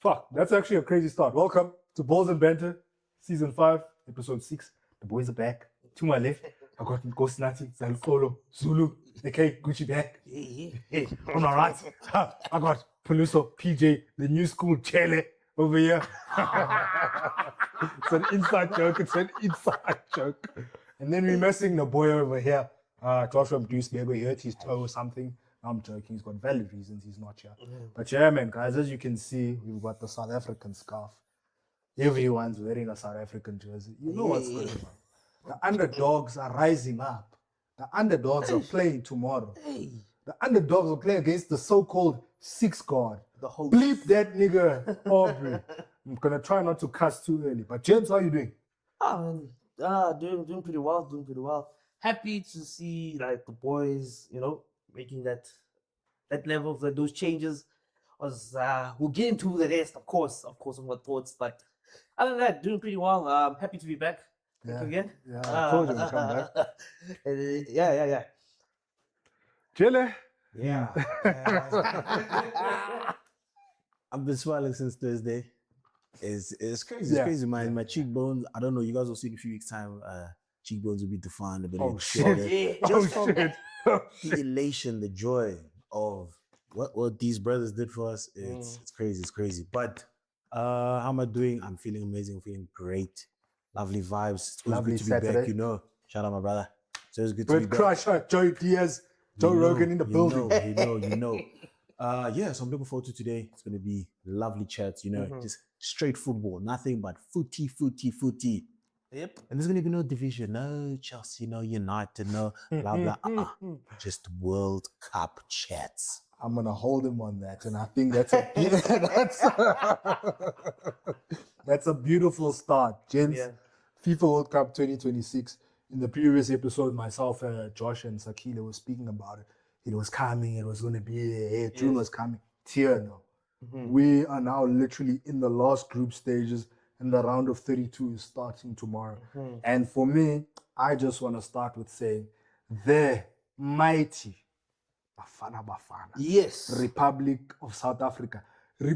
Fuck, that's actually a crazy start. Welcome to Balls and Banter, Season 5, Episode 6. The boys are back. To my left, I got Ghost Nati, Zalfolo, Zulu, okay, Gucci back. Hey, on my right, I got Peluso, PJ, the new school Chele over here. It's an inside joke. And then we're missing the boy over here, Joshua Bruce. Maybe he hurt his toe or something. No, I'm joking. He's got valid reasons he's not here. But yeah, man, guys, as you can see, we've got the South African scarf. Everyone's wearing a South African jersey. You know what's going on. The underdogs are rising up. The underdogs are playing tomorrow. The underdogs are playing against the so-called six guard. The whole Bleep that nigga, Aubrey. I'm gonna try not to cuss too early. But James, how you doing? Doing pretty well. Happy to see like the boys, making that level, those changes. We'll get into the rest, of course, on my thoughts. But other than that, doing pretty well. Happy to be back. Thank you again. Yeah, I told you to come back. Yeah. Chile? Yeah. I've been smiling since Thursday. It's crazy. It's crazy, man. My cheekbones, I don't know, you guys will see in a few weeks' time, cheekbones will be defined a bit. Oh, shit. The elation, the joy of what these brothers did for us, it's crazy. But how am I doing? I'm feeling amazing, feeling great. Lovely vibes. It's always good to be Saturday. back, Shout out my brother. So it's good to With be back. Crusher, Joey Diaz, Joe Rogan in the building. You know. So I'm looking forward to today. It's going to be lovely chats, just straight football, nothing but footy. Yep. And there's going to be no division, no Chelsea, no United, no blah, blah. Just World Cup chats. I'm going to hold him on that. And I think that's a beautiful start. Gents, FIFA World Cup 2026. In the previous episode, myself, Josh, and Sakila were speaking about it. It was coming. It was going to be here. June was coming. It's here now. We are now literally in the last group stages, and the round of 32 is starting tomorrow. And for me, I just want to start with saying, the mighty Bafana. Yes. Republic of South Africa.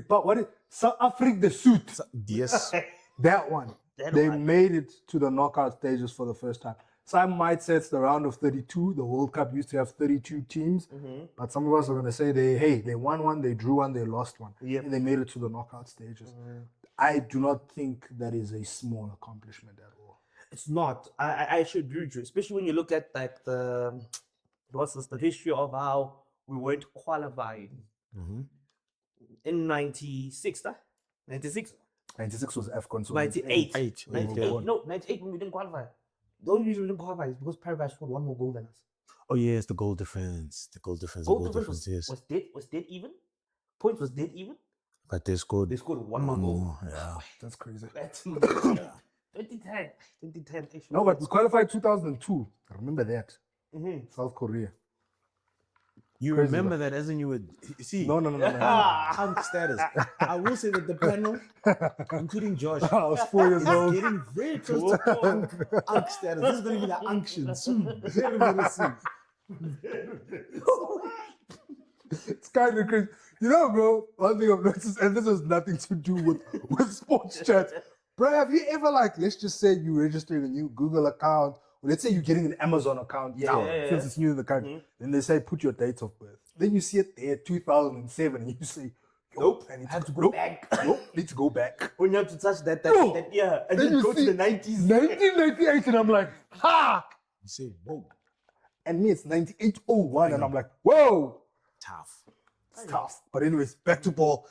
What is South Africa the suit? Yes. That one. They made it to the knockout stages for the first time. Some might say it's the round of 32. The World Cup used to have 32 teams. But some of us are going to say they won one, they drew one, they lost one. And they made it to the knockout stages. I do not think that is a small accomplishment at all. It's not. I should agree with you, especially when you look at like the history of how we weren't qualifying in 96, huh? 96? 96 was AFCON. So 98. 98 98 when we didn't qualify. The only reason we didn't qualify is because Paraguay scored one more goal than us. Oh, yes, the goal difference. The goal difference, yes. Was dead even. Points was dead even. But they scored one more goal. Yeah. That's crazy. 2010. No, but we qualified 2002. I remember that. South Korea. You Crazy remember that as in you would see? No. Punk status. I will say that the panel, including Josh, I was 4 years is old. getting very close to unk status. This is going to be the unction soon. Very soon. It's kind of crazy. Bro, one thing I've noticed, and this has nothing to do with sports chat. Bro, have you ever, let's just say you registered a new Google account, or let's say you're getting an Amazon account since it's new in the country. Then they say, put your date of birth. Then you see it there, 2007, and you say, nope, I have to go back. Nope, need to go back. When you have to touch that year, and then then you go to see the 90s. 1998, and I'm like, ha! You say, whoa. And me, it's 9801, and I'm like, whoa! Tough. It's tough. But anyways, back to ball.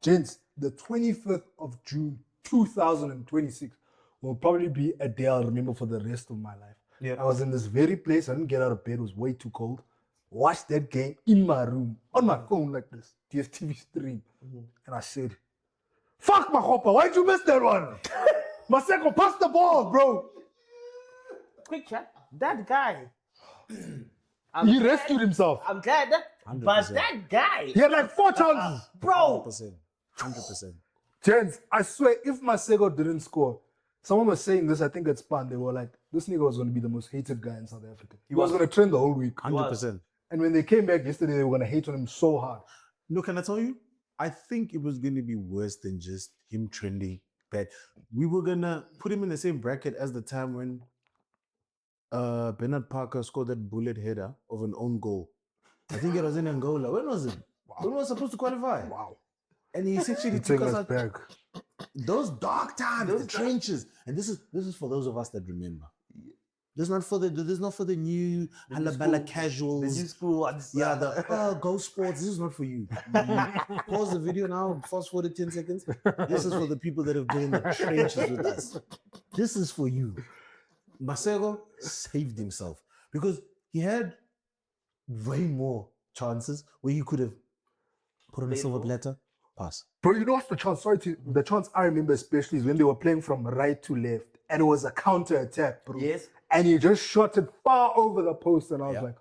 Gents, the 25th of June, 2026 will probably be a day I'll remember for the rest of my life. Yeah. I was in this very place. I didn't get out of bed. It was way too cold. Watched that game in my room, on my phone like this, DSTV stream. And I said, fuck Mahopa, why'd you miss that one? Maseko, pass the ball, bro. Quick chat. That guy. He rescued himself. I'm glad that. 100%. But that guy. He had like 4 chances. Bro. 100%. Gents, I swear, if Maseko didn't score, someone was saying this, I think it's Pan. They were like, this nigga was going to be the most hated guy in South Africa. He was going to trend the whole week. 100%. And when they came back yesterday, they were going to hate on him so hard. No, can I tell you? I think it was going to be worse than just him trending bad. We were going to put him in the same bracket as the time when Bernard Parker scored that bullet header of an own goal. I think it was in Angola. When was it? When was supposed to qualify? Wow. And he essentially You took take us us out back. those dark times, the trenches. And this is for those of us that remember. This is not for the new halabala casuals. The new school ones. Yeah, the go sports. This is not for you. Pause the video now, fast forward 10 seconds. This is for the people that have been in the trenches with us. This is for you. Masego saved himself because he had way more chances where he could have put on a silver platter, pass. Bro, you know what's the chance? The chance I remember especially is when they were playing from right to left and it was a counter attack, bro. Yes. And he just shot it far over the post and I was like,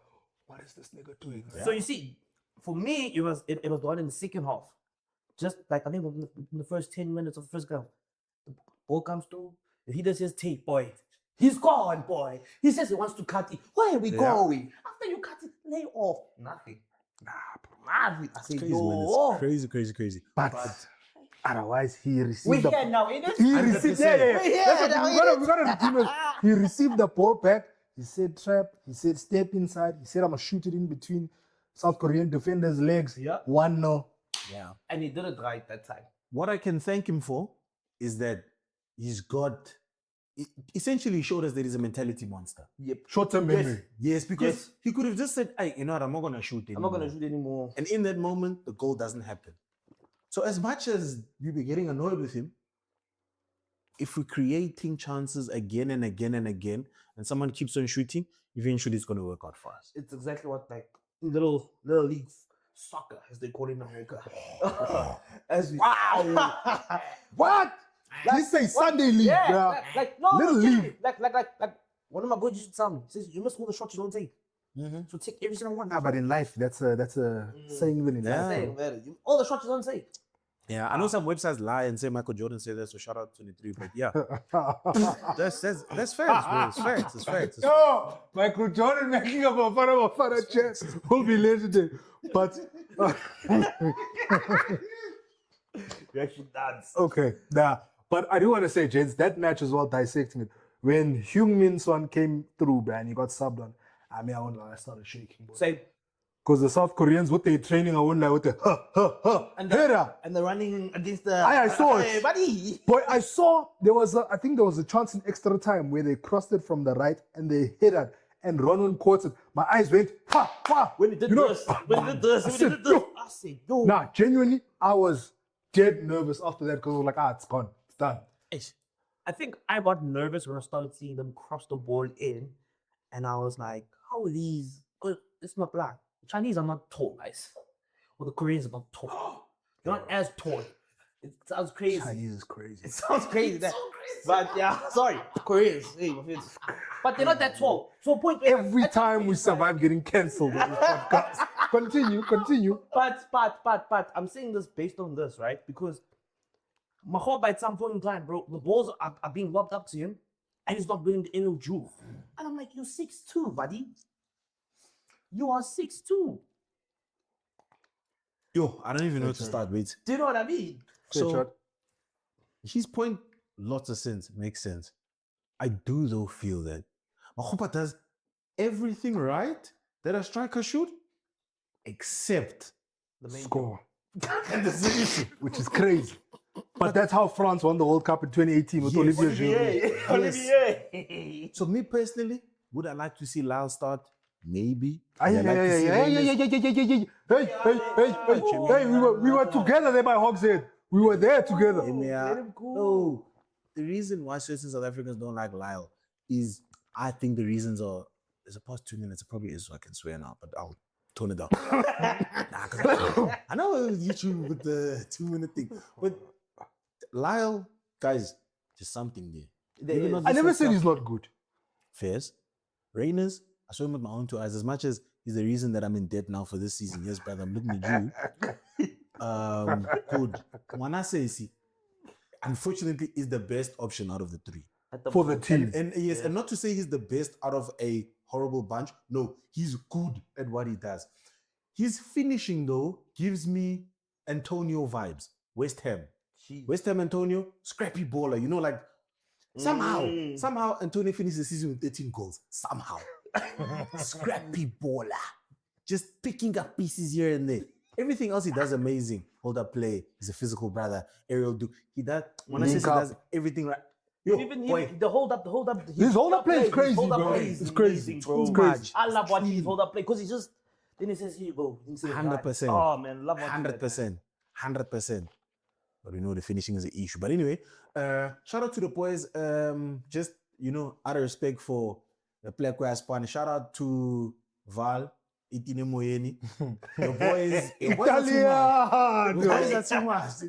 what is this nigga doing? So you see, for me, it was the one in the second half. Just like I think in the first 10 minutes of the first half, the ball comes through. He does his tape, boy. He's gone, boy. He says he wants to cut it. Where are we going? After you cut it, lay off. Nothing. Nah, bro. Nothing. I said, Crazy, man. yo. It's crazy, crazy, crazy. But otherwise, he received We're the here now, innit? He received, yeah. Yeah, That's what now we gotta redeem it. He received the ball back. He said trap. He said step inside. He said I'm gonna shoot it in between South Korean defenders' legs. Yeah. 1-0. Yeah. And he did it right that time. What I can thank him for is that he's got essentially showed us that he's a mentality monster. Yep. Short-term memory. Yes, because Yes. he could have just said, hey, you know what, I'm not gonna shoot I'm anymore. not going to shoot anymore. And in that moment, the goal doesn't happen. So as much as you be getting annoyed with him, if we're creating chances again and again and again, and someone keeps on shooting, eventually it's going to work out for us. It's exactly what like little league soccer, as they call it in America. As we, Wow. What? This say Sunday league, yeah, bro. like no, Little legitimately, league. like one of my boys used to tell me, he says you must all the shots you don't take. So take every single one. Nah, but in life, that's a saying even in Yeah. life. All the shots you don't take. Yeah, I know some websites lie and say Michael Jordan said that, so shout out 23, but yeah, that's facts, bro. It's facts. It's facts. No, Michael Jordan making up a Bafana chest will be legendary. But You actually dance. okay, nah. But I do want to say, gents, that match as well, dissecting it. When Heung-min Son came through, bro, and he got subbed on, I mean, I started shaking. Same. Because the South Koreans, what they training, I won't lie, with the And header. the running against the. I saw it. Hey, buddy. Boy, I saw I think there was a chance in extra time where they crossed it from the right and they hit it and Ronald caught it. My eyes went, ha. When he did this, I said, yo. Nah, genuinely, I was dead nervous after that because I was like, it's gone. It's done. I think I got nervous when I started seeing them cross the ball in, and I was like, how are these? Because it's not black. The Chinese are not tall, guys. Or the Koreans are not tall. They're not as tall. It sounds crazy. Chinese is crazy. It sounds crazy. But yeah, sorry, Koreans. Hey, my friends. But they're not that tall. So point Every time we survive getting cancelled on this podcast. Continue. But I'm saying this based on this, right? Because Mahoba at some point in time, bro, the balls are being lobbed up to him and he's not bringing any juice. And I'm like, you're 6'2", buddy. You are 6'2". Yo, I don't even know where to start with. Do you know what I mean? So his point, lots of sense, makes sense. I do though feel that Mahoba does everything right that a striker should, except The main Score. and that's the issue. Which is crazy. But that's how France won the World Cup in 2018 with Olivier Giroud. Olivier. So me personally, would I like to see Lyle start? Maybe. Hey, Would I like to see Reyes? Hey, we were together there by Hogshead. We were there together. Yeah. No, the reason why certain South Africans don't like Lyle is, I think the reasons are, there's a past 2 minutes, it probably is, so I can swear now, but I'll tone it down. Nah, 'cause I know it was YouTube with the 2-minute thing, but Lyle, guys, there's something there. Even though I this never was said tough. he's not good. Fairs. Reyners, I saw him with my own 2 eyes. As much as he's the reason that I'm in debt now for this season. Yes, brother, I'm looking at you. Good. Wanasesi, unfortunately, is the best option out of the 3. For the team. And yes, and not to say he's the best out of a horrible bunch. No, he's good at what he does. His finishing, though, gives me Antonio vibes. West Ham. Jeez. West Ham Antonio, scrappy baller. You know, like somehow Antonio finished the season with 13 goals. Somehow. Scrappy baller. Just picking up pieces here and there. Everything else he does amazing. Hold up play. He's a physical brother. Aerial Duke. He does. When I say he does everything right. Yo, Even boy, the hold up. His hold up play is crazy, his hold up bro. play is It's crazy. amazing, bro. It's crazy. I love watching his hold up play because he just then he says, "Here you go." 100%. Oh man, love watching that. 100%. But we know the finishing is an issue. But anyway, shout out to the boys. Just, out of respect for the player who has spun. Shout out to Val, Itine Moyeni. The boys. The boys are too much.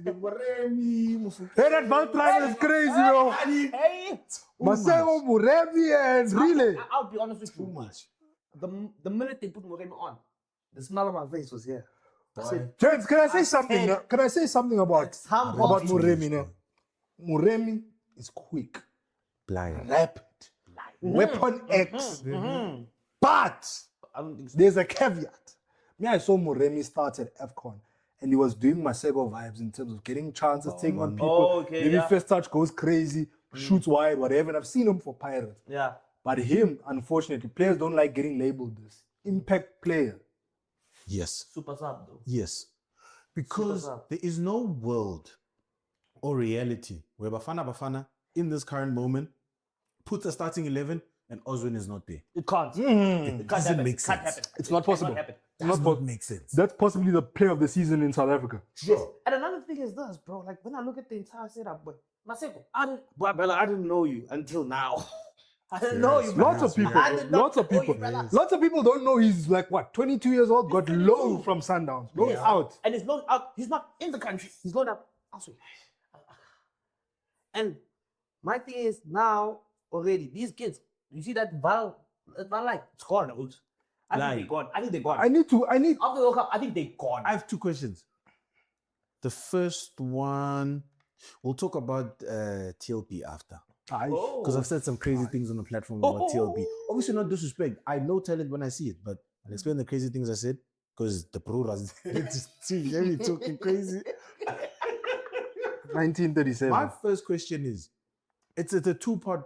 Hey, that Van Tribe is crazy, bro. Hey, Marcelo Muremi and really. I'll be honest with Too you. much. The minute they put Moremi on, the smile on my face was here. I said, Gents, can I say something? Can I say something about Some Muremi now? Muremi is quick, Blind. rapid, weapon X. But I don't think so. there's a caveat. Me, I saw Muremi start at AFCON and he was doing Masego vibes in terms of getting chances, taking on people. Oh, okay, Maybe yeah. first touch goes crazy, shoots wide, whatever. And I've seen him for Pirates. Yeah. But him, unfortunately, players don't like getting labeled this. Impact player. Yes. Super sub though. Yes. Because Super sub. there is no world or reality where Bafana in this current moment puts a starting 11 and Oswin is not there. It can't. It It can't doesn't happen. make It can't sense. happen. It's not possible. It happen. Does not make sense. That's possibly the player of the season in South Africa. And another thing is this, bro. Like when I look at the entire setup, but Maseko, I didn't know you until now. I didn't know you. Lots of people. I did not Lots of know people. you, brother. Lots of people don't know he's like what, 22 years old, got 22. loaned from Sundowns. Loaned out. And he's loaned out. He's not in the country. He's loaned out elsewhere. And my thing is now already these kids. You see that Val like it's gone. I think Like- they're gone. I think they're gone. I need After the World Cup, I think they're gone. I have two questions. The first one, we'll talk about TLP after. Because I've said some crazy things on the platform about TLP. Obviously, not disrespect. I know talent when I see it, but I'll explain the crazy things I said because the pro was very talking crazy. 1937. My first question is, it's a two-part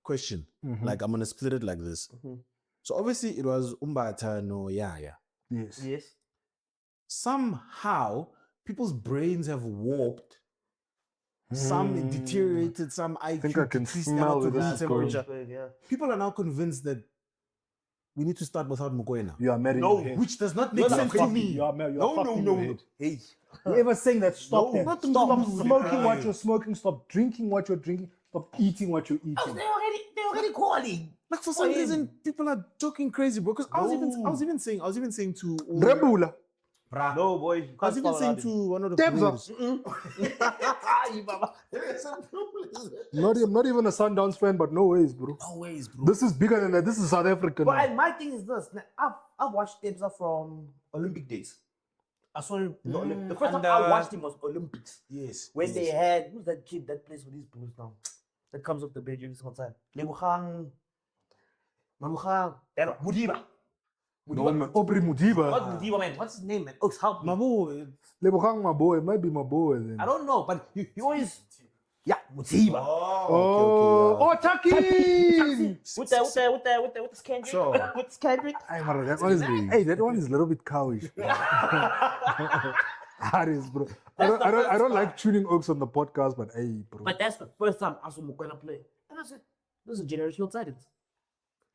question. Like I'm gonna split it like this. So obviously it was Umbata no Yaya. Yes. Yes. Somehow people's brains have warped. Some deteriorated, some IQ think I can decreased smell where to room this is going. temperature. Yeah. People are now convinced that we need to start without Mukwena. You are married. No, Which does not make sense to me. You are fucked in your head. Hey, You ever saying that stop No, that? not Stop the- smoking what you're smoking, stop drinking what you're drinking, stop eating what you're Oh, eating. they're already calling. like for some him. reason, people are talking crazy, bro. Because I was even saying to Rebula. No, boy. You I was can't even spell saying it to one of the Debs pros. You baba. Not even a Sundowns fan, but no ways, bro. Always, bro. This is bigger than that. This is South Africa But now. and my thing is this. Now, I've watched Debza from Olympic days. I saw him. The first time I watched him was Olympics. Yes. When they had who's that kid that plays for these Blues now? That comes up the bench every single time. Lebogang, Mamugang, Mudiba. No, man. Aubrey Mudiba. What's Mudiba, man? What's his name, man? Oaks, help me. Mabo, Lebogang, my boy. It might be my boy then. I don't know, but you always Mudiba. Oh, Taki! With the Kendrick. Sure. With Kendrick. Hey, man, that one is, hey, that one is a little bit cowish. That is, bro. I don't like tuning Oaks on the podcast, but hey, bro. But that's the first time I saw Mukwena play. And I said, this is generational talent.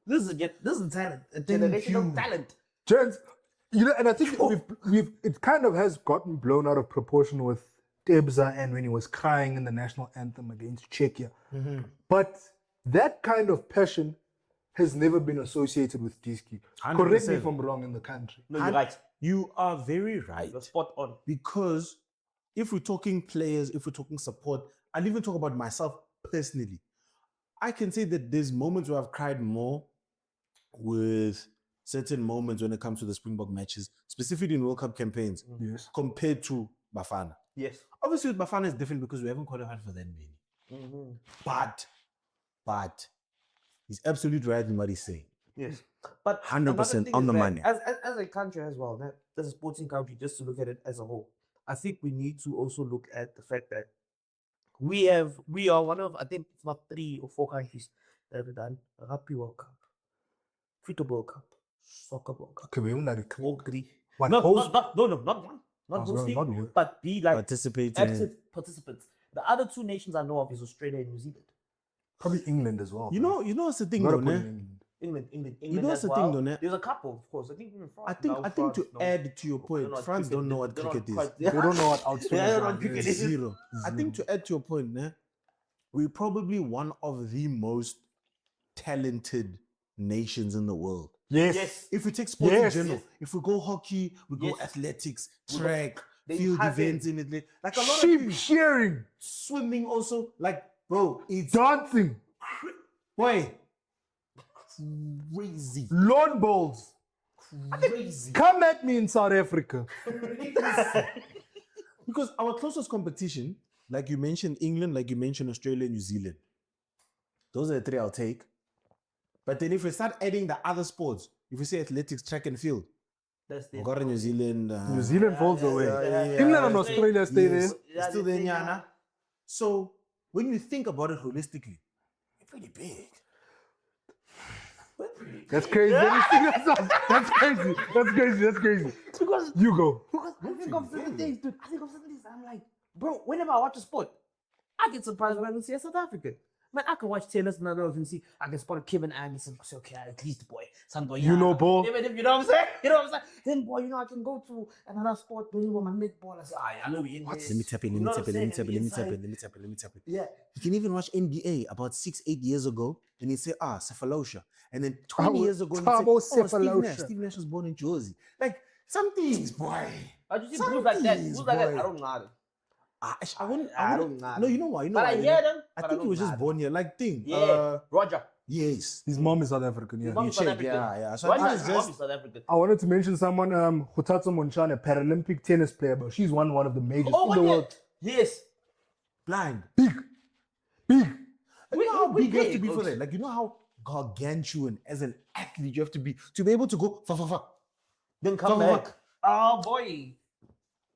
This is talent. A generational talent. Gents, and I think it kind of has gotten blown out of proportion with Debza and when he was crying in the national anthem against Czechia. But that kind of passion has never been associated with Diski. Correct me if I'm wrong in the country. No, you're right. you are very right. You're spot on. Because if we're talking players, if we're talking support, I'll even talk about myself personally. I can say that there's moments where I've cried more with certain moments when it comes to the Springbok matches, specifically in World Cup campaigns, Yes. compared to Bafana. Yes. Obviously, with Bafana is different because we haven't qualified for that many. But he's absolutely right in what he's saying. Yes. But 100% another thing on is the that money. As a country as well, as a sporting country, just to look at it as a whole, I think we need to also look at the fact that we are one of, I think it's not 3 or 4 countries that have done a Rugby World Cup, Football World Cup, Soccer World Cup. Okay, we don't like All 3. What, No, host? not one. Not was hosting, going, not wo- but be like Participating. active participants. The other 2 nations I know of is Australia and New Zealand. Probably England as well. You bro. know what's the thing Gotta though, put ne? in England. England know as the well. thing, though, ne? There's a couple, of course. I think even France. I think now to France, no. add to your I point, what France don't know what they cricket is. quite- They don't know what outswing Yeah, I is. don't know like. what cricket Yes. is. Zero. I think to add to your point, ne, we're probably one of the most talented nations in the world. Yes. Yes. If we take sports Yes. in general, Yes. if we go hockey, we go Yes. athletics, We go- track, they field have events it. in it. Like a lot of Sheep things. shearing, Swimming also, like, bro, it's dancing, boy, crazy. lawn bowls. Crazy. Come at me in South Africa. Because our closest competition, like you mentioned England, like you mentioned Australia, New Zealand. Those are the 3 I'll take. But then if we start adding the other sports, if we say athletics, track and field, That's we got New Zealand. New Zealand falls away. England and Australia stay there. It's still there, Nyana. So when you think about it holistically, it's pretty big. That's crazy. That's crazy. That's crazy. That's crazy. Because You go. I think of certain things, dude. I think of certain things. I'm like, bro, whenever I watch a sport, I get surprised when I see a South African. Man, I can watch Taylor's and others and see I can spot a Kevin Anderson. I say, okay, at least boy, some boy. You know ball. Even if you know what I'm saying? You know what I'm saying? Then boy, I can go to another sport, doing with my netball. I say, I know we in What? this. Let me tap in, You let me know tap what in, I'm let me saying? tap in, let me tap Inside. in, let me tap in, let me tap in. Yeah. You can even watch NBA about 6-8 years ago, and he'd say, cephalosha. And then Oh, 20 years ago, he'd say, Tabo Steve cephalosha. Nash. Steve Nash was born in Jersey. Like, some things, boy. I just see Some moves like that. things, Moves like that. boy. I don't know. I wouldn't. I don't know. No, you know why? You know But why? I you hear know? them. I but think he don't was just know. born here. Like, thing. Yeah, Roger. Yes. His mom is South African. His Yeah. mom You is South check, African. yeah. So Roger I is think it's just South African. I wanted to mention someone, Hutatso Monchan, a Paralympic tennis player, but she's one of the majors Oh, in what the the- world. Yes. blind. Big. Big. You know how we big you have to big, be for folks. that? Like, you know how gargantuan as an athlete you have to be able to go fa. Then come Fuck. back. Oh boy.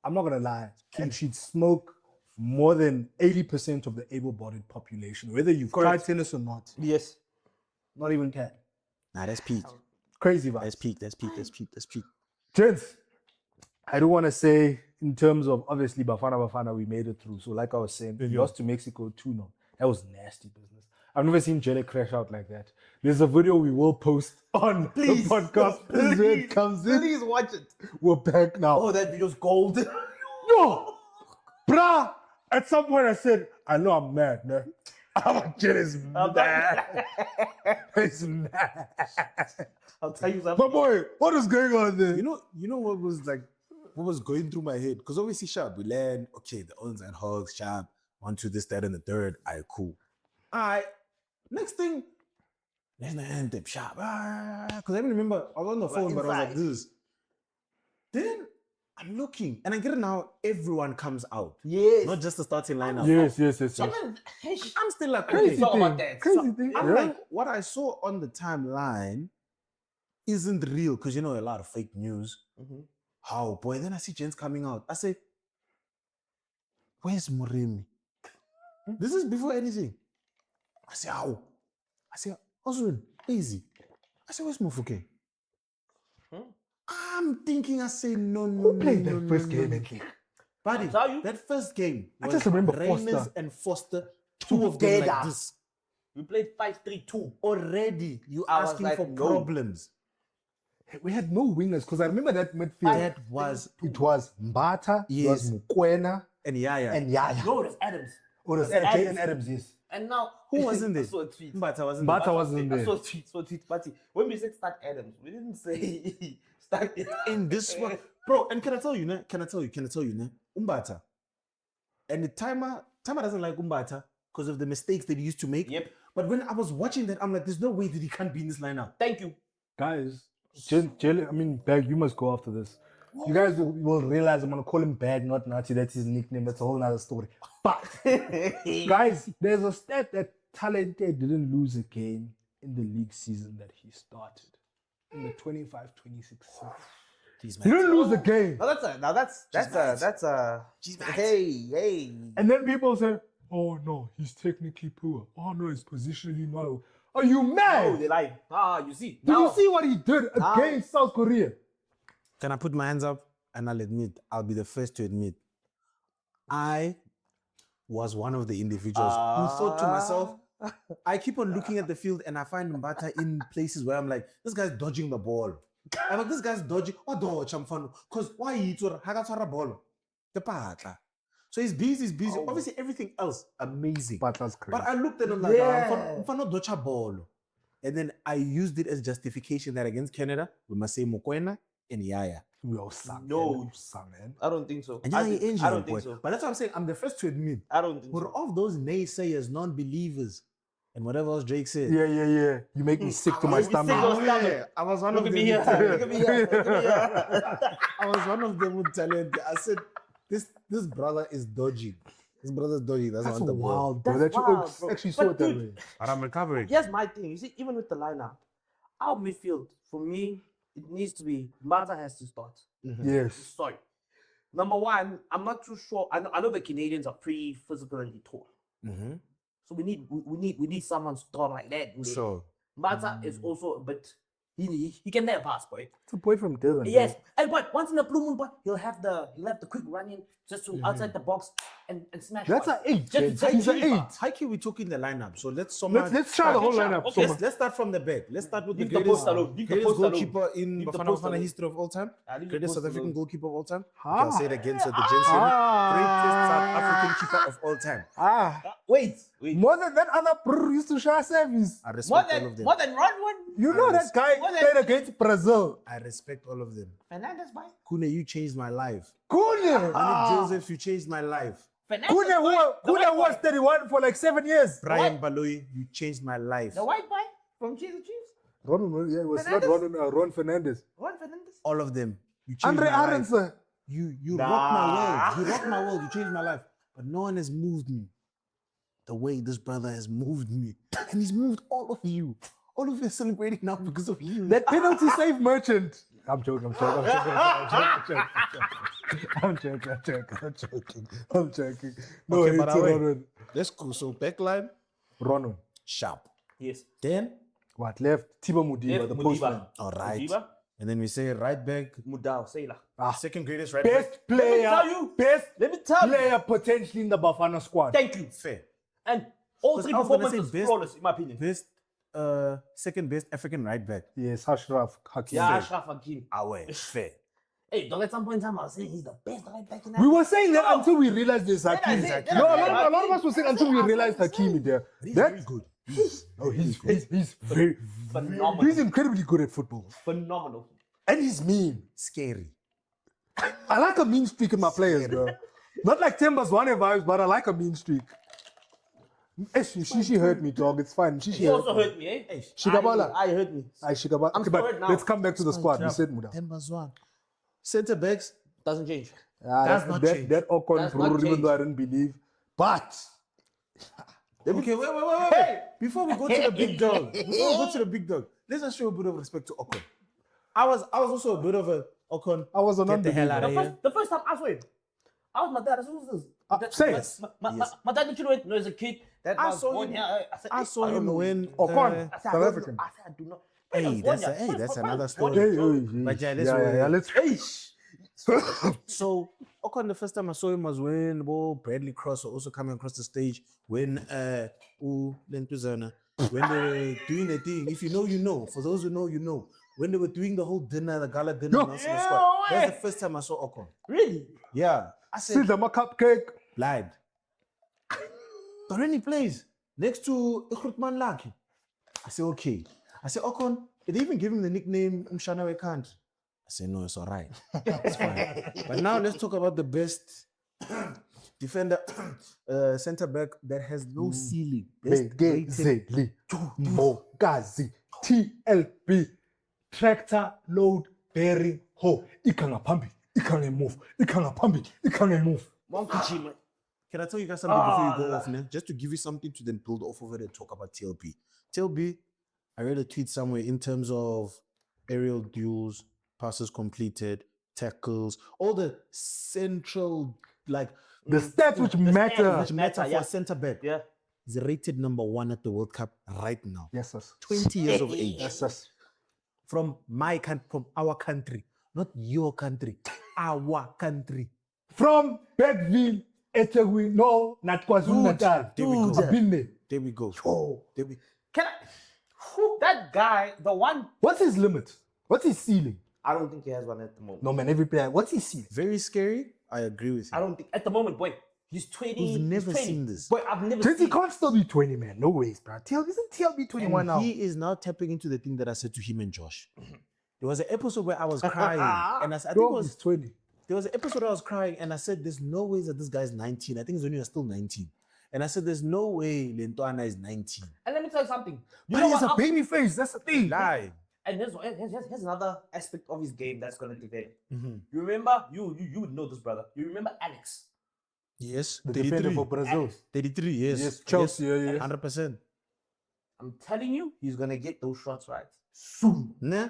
I'm not gonna lie. And she'd smoke more than 80% of the able-bodied population, whether you've tried Correct. tennis or not. Yes. Not even can. Nah, that's peak. Crazy That's vibes. peak. That's peak. That's peak. That's peak. Gents, I do want to say, in terms of obviously Bafana, we made it through. So, like I was saying, we lost to Mexico 2-0. That was nasty business. I've never seen Jelly crash out like that. There's a video we will post on Please. the podcast. This is where it comes in. Please watch it. We're back now. Oh, that video's gold. No! Bruh! At some point I said, I know I'm mad, man. I'm jealous, mad. It's mad. I'll tell you something. But boy, what is going on there? You know what was like, what was going through my head? Because obviously, sharp, we land, okay, the owns and hogs, sharp, 1, 2, this, that, and the third. Alright, cool. Alright, next thing, there's the anthem, sharp. Because I remember, I was on the phone, but I was like, inside. this. Then I'm looking, and I get it now, everyone comes out. Yes. Not just the starting lineup. Yes. I'm still like, Crazy okay. Talk thing. about that. Crazy thing. I'm yeah. like, what I saw on the timeline isn't real because you know a lot of fake news. Mhm. How boy? Then I see gents coming out. I say, "Where's Murimi?" This is before anything. I say, "How?" I say, "Oswin, easy." I say, "Where's Mufuke?" I'm thinking. I say, "No, Who played that first game, no. Enki? Buddy, I'll tell you. that first game. I Was just remember Reyners Foster. and Foster. Two of them like Together. this. We played 5-3-2. Already, you I was asking like, for no. problems. We had no wingers because I remember that midfield. That was It was Mbata, it was Yes. Mukwena, and yeah. and Yaya. No, that's Adams. Or it was That's Jaden Adams. Adams, yes. And now Who wasn't I there? saw a tweet. But I wasn't. But- there. Mbata wasn't I there. saw a tweet. But when we said start Adams, we didn't say start In this one, bro. And can I tell you, ne? Can I tell you, ne? Umbata. And the timer doesn't like Umbata because of the mistakes that he used to make. Yep. But when I was watching that, I'm like, there's no way that he can't be in this lineup. Thank you. Guys, Bag, you must go after this. You guys will realize I'm going to call him Bag, not Nazi. That's his nickname. That's a whole nother story. But, guys, there's a stat that Talente didn't lose a game in the league season that he started. In the 25-26 season. Please, You man. don't lose the game. That's a hey. And then people say, oh no, he's technically poor. Oh no, he's positionally not. Are you mad? No, they like you see. Did now, you see what he did against South Korea? Can I put my hands up and I'll admit, I'll be the first to admit, I was one of the individuals who thought to myself, I keep on looking at the field and I find Mbata in places where I'm like, this guy's dodging the ball. I'm like, this guy's dodging. What dodge? I'm fun. Because why he hagatswara ball? The patla. So he's busy. Obviously, everything else, amazing. But that's crazy. But I looked at him like, I'm not dodge a ball. And then I used it as justification that against Canada, we must say Mokoena and Yaya. Yo, son, No. man. I don't think so. And I I don't think so. But that's what I'm saying. I'm the first to admit. I don't think We're so. of those naysayers, non-believers, and whatever else Drake said. Yeah. You make me sick to my Make me sick stomach. to my stomach. I was one Look of at them. me here. Look at me here. Look at me here. I was one of them with talent. I said, this brother is dodgy. This brother's dodgy. That's That's want the ball. wild, bro. That's That you wild, bro. actually saw But it that dude, way. But I'm recovering. Here's my thing. You see, even with the lineup, our midfield, for me, it needs to be Mata has to start. Yes. Sorry. Number one, I'm not too sure. I know the Canadians are pretty physical and tall. Mm-hmm. So we need someone strong like that. Sure. Mata is also a bit he can let pass, boy. It's a boy from Devon. Yes, and but once in the blue moon, but he'll have the quick run in just to outside the box and smash. That's boy. an 8. Just Jens. He's an keeper. 8. High key, we took in the lineup. So let's summarize. Let's try the whole lineup. Okay. Let's start from the back. Let's start with Leave the the greatest, post alone. Leave the greatest post alone. goalkeeper in Leave the Bafana post Bafana alone. history of all time. Leave the Greatest post South African alone. goalkeeper of all time. Ah. You can say it again so the gents hear me. Greatest South African keeper of all time. Wait. More than that other brr used to show service. I More respect all of than them. more than run one. You know that guy more than- played against Brazil. I respect all of them. Fernandez, boy. Kune, you changed my life. Kune! Manny Joseph, you changed my life. Fernandez, Kune boy. The Kune white was boy. 31 for like 7 years. Brian Baloyi, you changed my life. The white boy from Chiefs. Ron, yeah, it was not Fernandez? Ron Fernandez. What Fernandez? All of them. You changed Andre my life. Aronson. You rocked my world. You rocked my world. You changed my life. But no one has moved me the way this brother has moved me. And he's moved all of you. All of you are celebrating now because of you. That penalty save merchant. I'm joking. No, Okay, it's but a wait. Ron. Let's go. So backline, Ron. sharp. Yes. Then, What left? Tibo Mudiba, the postman. all right. Mudiba. And then we say right back, Mudau, say lah. second greatest right back. Best player. tell you. Best Let me tell you. player potentially in the Bafana squad. Thank you. Fair. And all Because three I was gonna say performances best- flawless, in my opinion. Best, second best African right back. Yes, Ashraf Hakim. Yeah, Ashraf Hakim. Away. Fair. Hey, don't at some point in time I was saying he's the best right back in We were saying that until we realized there's I Hakim. say- No, a then I lot of us were saying until we realized Hakim there. He's That, very good. oh, he's very, Phenomenal. he's incredibly good at football. Phenomenal. And he's mean. Scary. I like a mean streak in my players, bro. Not like Timber's one vibes, but I like a mean streak. She hurt me, dog. It's fine. She He hurt also me. hurt me, eh? Shikabala. I hurt me. Aye, Shikabala. I'm Okay, but scared now. let's come back to the squad. We said Muda. Tembazwan. Center backs. Doesn't change. Does not change. That Ocon, Does not even change. though I didn't believe. But Okay, wait. Before we go to the big dog, let's just show a bit of respect to Ocon. I was also a bit of a Ocon. I was a Get the hell non-believer. out of here. The first time I saw him, I was my dad. I said, who's this? same. Yes. My dad didn't know it. No, as a kid. That I was saw born him- here. said, I hey, saw don't him know. when Ocon. I said, South I don't know. African. I said, I do not. Hey, that's another story. Hey, But yeah, let's let's. So Ocon, the first time I saw him was when Bradley Cross was also coming across the stage when Lentuzana, when they were doing the thing. If you know, you know. For those who know, you know. When they were doing the whole dinner, the gala dinner, Yo. announcing the squad. That's the first time I saw Ocon. Really? Yeah, I See said them a cupcake. lied. But when he plays next to Ikrutman Laki, I say okay. I say Ocon. They even give him the nickname Umshana Wekant. I say no, it's all right. It's fine. But now let's talk about the best defender, center back that has no ceiling. Best rated. Begezeli. Mogazi. TLB. Tractor load bearing ho. Ikanga pambi. Ikanga move. Ikanga pambi. Ikanga move. Monkey Chima. Can I tell you guys something before you go off, now? Just to give you something to then build off of it and talk about TLB. TLB, I read a tweet somewhere in terms of aerial duels, passes completed, tackles, all the central, like, The stats which matter. which matter for yeah. a centre back. Yeah. He's rated number 1 at the World Cup right now. Yes, sir. 20 years of age. Yes, sir. From our country, not your country, our country. From Bedville, Etegui, no, not KwaZulu-Natal. There we go. I've been there. There we go. Oh. There we, Can I? That guy, the one. What's his limit? What's his ceiling? I don't think he has one at the moment. No, man, every player. What's his ceiling? very scary. I agree with you. I don't think at the moment, boy. He's 20. We've he's never 20. seen this. Boy, I've never 20 seen. can't still be 20, man. No ways, bro. Isn't TLB 21 And now? he is now tapping into the thing that I said to him and Josh. There was an episode where I was crying, and I think it Dog was is 20. there was an episode where I was crying, and I said, "There's no way that this guy's 19. I think he's only still 19." And I said, "There's no way Lentoana is 19." And let me tell you something. You But know he's what? a baby face. That's the thing. Lie. And here's another aspect of his game that's gonna develop. Mhm. You remember? You would know this, brother. You remember Alex? Yes, The defender 33. for Brazil. 33, yes. Yes, Chelsea, yeah, yeah. 100%. I'm telling you, he's gonna get those shots right. Nah.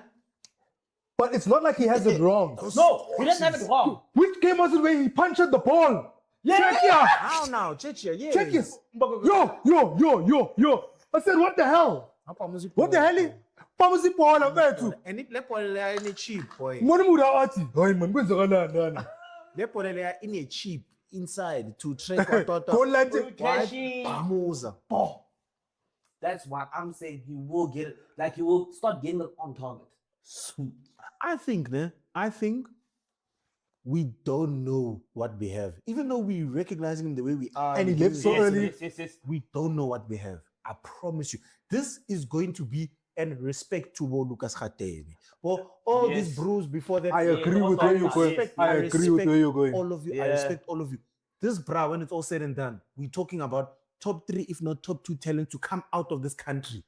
But it's not like he has it wrong. No, he doesn't have it wrong. Which game was it where he punched the ball? Yeah. Check here. How now? Chechia, yes. Check this. Yo. I said, what the hell? What the hell? Pamuzi ball, man. And it lepolela in a cheap boy. Mwana muda wathi, hayi man kwenzakalani? Lepolela in a cheap inside to track what Cashy. Pamuza. That's why I'm saying he will get it. Like he will start getting it on target. I think we don't know what we have. Even though we recognize him the way we are, And he left so Yes, early. yes. we don't know what we have. I promise you. This is going to be an respect to Lucas Khatebe. For all Yes. these brews before that. I agree with where you're going. Yes. I agree with where you're going. All of you. I Yeah. respect all of you. This bra, when it's all said and done, we're talking about top 3, if not top 2 talent to come out of this country.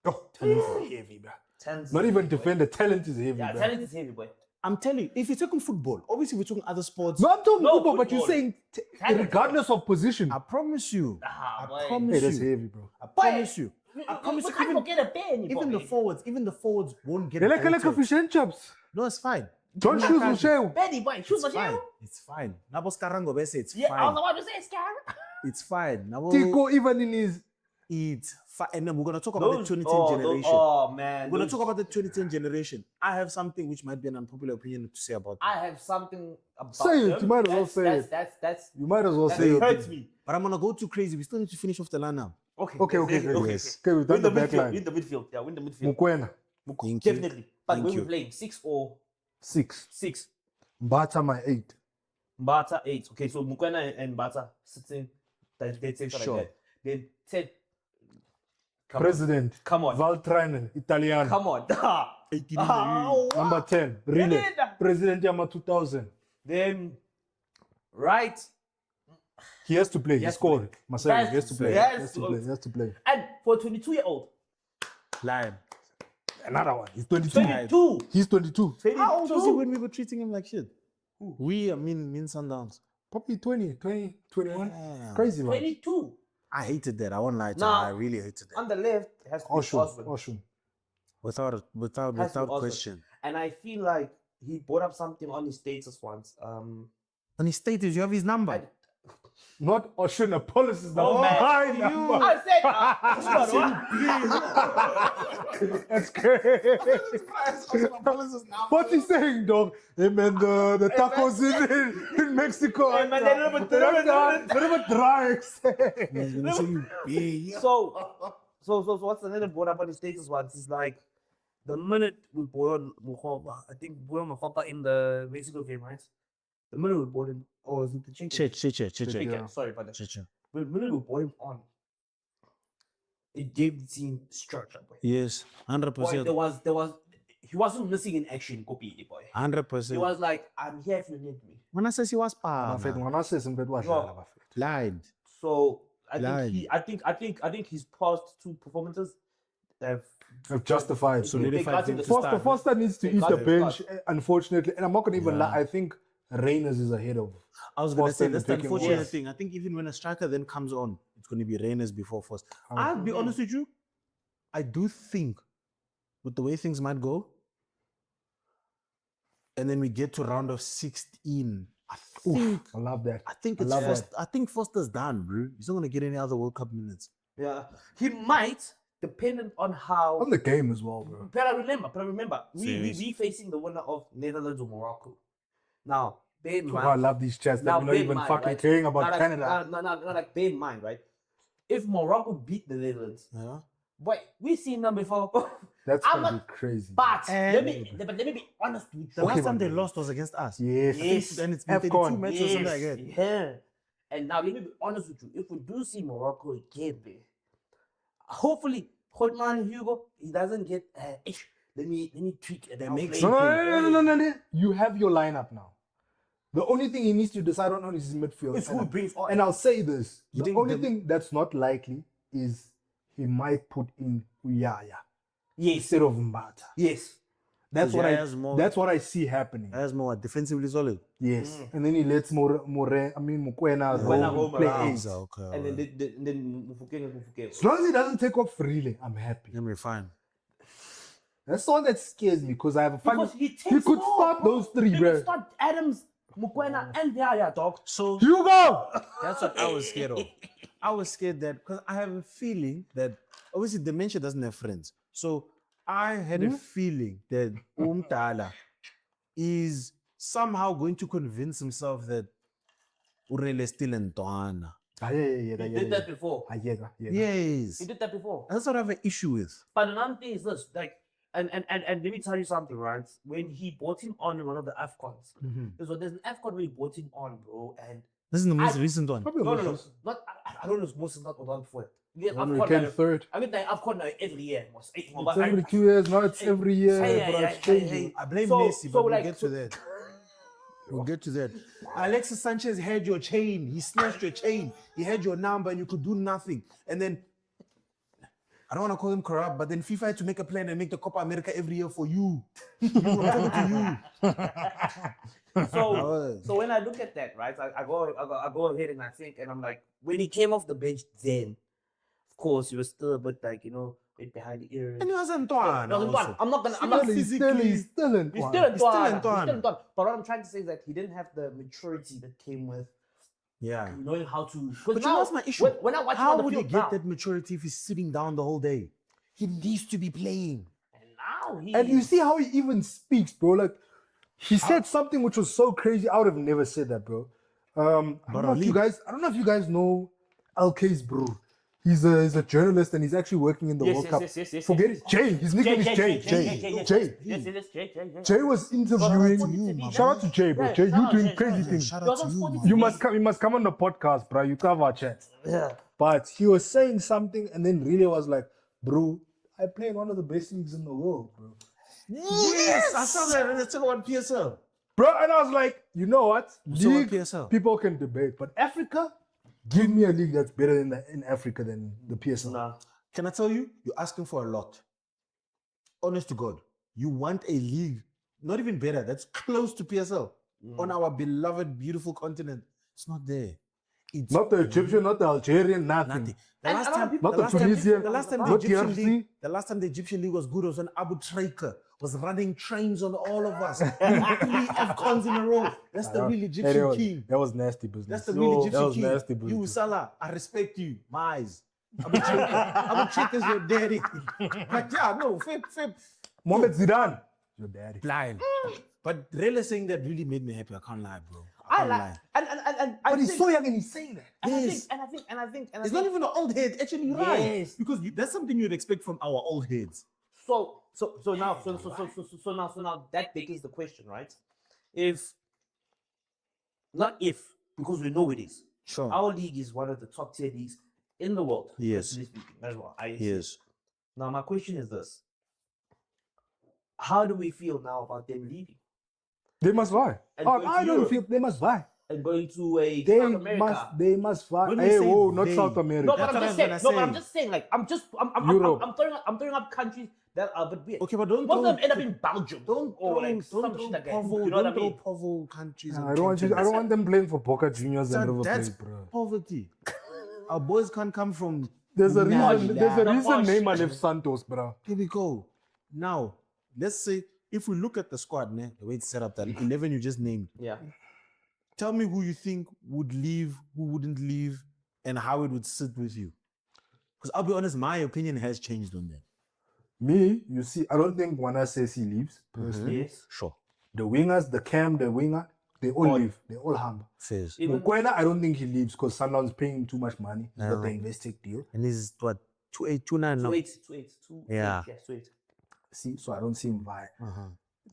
Oh, talent is heavy, bro. Tens- Not even defender. Talent is heavy, Yeah, bro. talent is heavy, boy. I'm telling you, if you're talking football, obviously we're talking other sports. No, I'm talking No, football, but you're football. saying Talent. regardless of position. I promise you. Ah, I boy. promise Hey, that's you. heavy, bro. I promise you. I We promise you. can't Even, forget a pen. even the forwards won't get They like bolted. fish and chips. No, it's fine. Don't Like shoes I- will share. Benny, boy, shoot It's the fine. shell. It's fine. Nabo Skarango Bese, it's Yeah, I was fine. about to say Scar. It's fine. Nabo, Tico even in his it's fine. And then we're gonna talk about the 2010 oh, generation. oh man. We're gonna those- talk about the 2010 generation. I have something which might be an unpopular opinion to say about it. I have something about Say it, them. you might as well That's- say That's You might as well that say it. hurts me. But I'm gonna go too crazy. We still need to finish off the line now. Okay. Okay. Yes. Okay, we've done Win the the back midfield. line. Win the midfield. Yeah, win the midfield. Mukwena, Thank you. Definitely. But Thank when you. we're playing 6 or 6. 6. Mbata, my 8. Mbata 8. Okay, so Mukwena and Mbata sitting. They say Sure. like that. Then 10. Come President, Come on. Valtrainen, Italiano. Come on. 18 Number 10, Rile, Yeah. President Yama 2000. Then, right. He has to play. He Yes, scored. Marcelo, he has to play. He Yes. has to play. He has to play. And for a 22-year-old, Lion. Another one. He's 22. 22. He's 22. How old was he 22. when we were treating him like shit? I mean Sundowns. Probably 20, 21. Damn. Crazy, man. 22. I hated that. I won't lie to you. Nah. I really hated that. On the left has to be Osman. Oshun. Without Has to be without Osman. question. And I feel like he brought up something on his status once. On his status, you have his number. I- Not Oshun, Apollos is the Oh, man. high You- number. I said, That's crazy. What's he saying, dog? Hey, man, the tacos in Mexico. Hey, man, they're a little bit- they're a bit dry. He's gonna say you big. so what's another brought up on his status once? Is like the minute we brought on Mukhova, I think Boyan Mukhova in the Mexico game, right? The minute we brought him, or is it the Chinky? Che. Yeah. Sorry about that. Che. The minute we brought him on, it gave the team structure, boy. Yes, Boy, 100%. he wasn't missing in action, Kopi, boy. He 100%. was like, I'm here if you need me. When I say he was Bafana, ngwana sesi mfethu wadlala, Bafana. lied. So I Blind. think his past 2 performances have Have justified. So they solidified got him him the to start. start. Foster needs to They eat got the him bench, unfortunately. And I'm not going to even Yeah. lie. I think Reyners is ahead of. I was gonna Foster say in the that's the picking unfortunate order. thing. I think even when a striker then comes on, it's gonna be Reyners before Foster. I'll be honest with you. I do think with the way things might go, and then we get to round of 16. I Oof, think I love that. I think I it's love Foster, I think Foster's done, bro. He's not gonna get any other World Cup minutes. Yeah, he might, dependent on how. On the game as well, bro. But I remember, Serious. we facing the winner of Netherlands or Morocco. Now, bear in Oh, mind. I love these chats that Now, we're not bear in even mind, fucking right? caring about Now, like, Canada. No, like, bear in mind, right? If Morocco beat the Netherlands, Yeah. boy, we've seen them before. That's I'm gonna not- be crazy. But And- let me be honest with The you. last Okay, time they but- lost was against us. Yes. Yes. And it's been AFCON. 32 matches or something like that. Yeah. And now let me be honest with you. If we do see Morocco again, man, hopefully, Hotman Hugo, he doesn't get let me tweak and They I'll make play. No. You have your lineup now. The only thing he needs to decide on is his midfield. It's who he brings on. And I'll say this: You the think only the- thing that's not likely is he might put in Uyaya Yes. instead of Mbata. Yes. That's Uyaya's more- that's what I see happening. That's more defensively solid. Yes, and then he lets Mukwena Mukwena roam, roam play around. eight. Okay. And then Mufukeng. As long as he doesn't take off freely, I'm happy. Then we're fine. That's the one that scares me because I have a funny. Because he takes He could more, start bro. those three, He bro. could start Adams, Mukwena, and Yaya, dog. So Hugo! that's what I was scared of. I was scared that because I have a feeling that obviously dementia doesn't have friends. So I had a feeling that Umtala is somehow going to convince himself that Urele is still in Ntwana. He did that before. Yes. He did that before. That's what I have an issue with. But another thing is this, like, and let me tell you something, right? When he brought him on in one of the AFCONs, there's an AFCON where he brought him on, bro, and This is the most recent one. no, not I don't know if most is not on before. Yeah, When we came third. I mean, they AFCON every year. It's every 2 years, now it's every year. But it's changing. I blame So- Messi, so but we'll like- get to that. We'll get to that. Alexis Sanchez had your chain. He snatched your chain. He had your number and you could do nothing. And then, I don't want to call him corrupt, but then FIFA had to make a plan and make the Copa America every year for you. I'm talking to you. So when I look at that, right, I go ahead and I think, and I'm like, when he came off the bench, then of course he was still a bit like, bit behind the ears. And he was I'm Ntwana not also. He's still in He's still in He's still in Ntwana. Ntwana. But what I'm trying to say is that he didn't have the maturity that came with Yeah. knowing how to. But you know what's my issue? When I watch him How on the would he field get now, that maturity if he's sitting down the whole day? He needs to be playing. and now he. And you see how he even speaks, bro. Like, he said something which was so crazy. I would have never said that, bro. I don't know if you guys know LK's bro. He's a journalist and he's actually working in the World Cup. yes. Forget it. Jay. His nickname is Jay. Jay. Jay was interviewing. Shout out to Jay, bro. Jay, you doing crazy things. Shout out to you, man. You must come on the podcast, bro. You cover our chat. Yeah. But he was saying something and then really was like, bro, I play in one of the best leagues in the world, bro. Yes! I saw that. Let's talk about PSL. Bro, and I was like, you know what? So what League, PSL? people can debate, but Africa, give me a league that's better in Africa than the PSL. Nah. Can I tell you? You're asking for a lot. Honest to God. You want a league, not even better, that's close to PSL on our beloved, beautiful continent. It's not there. It's Not the Egyptian, not the Algerian, nothing. nothing. The And last a lot of time, people- Not the Tunisian, the last time the not Egyptian DRC. league, the last time the Egyptian league was good was when Abu Traika was running trains on all of us. 3 AFCONs in a row. That's the real Egyptian king. That was nasty business. That's the real That Egyptian was king. nasty You business. Salah, I respect you. My eyes. Abu Traika is your daddy. But yeah, no, fair. Mohamed Zidane, your daddy. Blind. But really saying that really made me happy. I can't lie, bro. I I can't like, lie. and I But he's think, so young and he's saying that. and Yes. I think, It's not even an old head. Actually, you're right. Yes. Because that's something you'd expect from our old heads. So now that begs the question, right? Not if, because we know it is. Sure. Our league is one of the top tier leagues in the world. Yes. personally speaking, as well. Yes. Now my question is this: how do we feel now about them leaving They must vie. And Oh, go I to don't Europe. feel they must vie. and going to a They South America? must vie. When we Hey, say whoa, not they- South America. No, but That's I'm what just I saying. was No, gonna but I'm say. just saying. Like, Europe. I'm throwing up countries that are a bit weird. Okay, but don't Most of them throw- end up in Belgium. Don't or throw, like some don't shit throw like that. povo, You know what I don't throw mean? povo countries. Nah, and I don't continents. want them playing for Boca Juniors and River That's Plate, bro. poverty. Our boys can't come from. There's a Nah, reason. There's a nah. reason Posh. Neymar left Santos, bro. Here we go. Now, let's say if we look at the squad, the way it's set up, that 11 you just named, Yeah. tell me who you think would leave, who wouldn't leave, and how it would sit with you. Because I'll be honest, my opinion has changed on that. Me, you see, I don't think Wana says he leaves, personally. Yes. Sure. The wingers, the cam, the winger, they all leave. They all hum. Fairs. Mokoena, I don't think he leaves because Sundown's paying him too much money. He's got the Investec deal. And he's what, 2829 now? 2-8. Yeah. Yes, 2-8. See, so I don't see him buy. Uh-huh.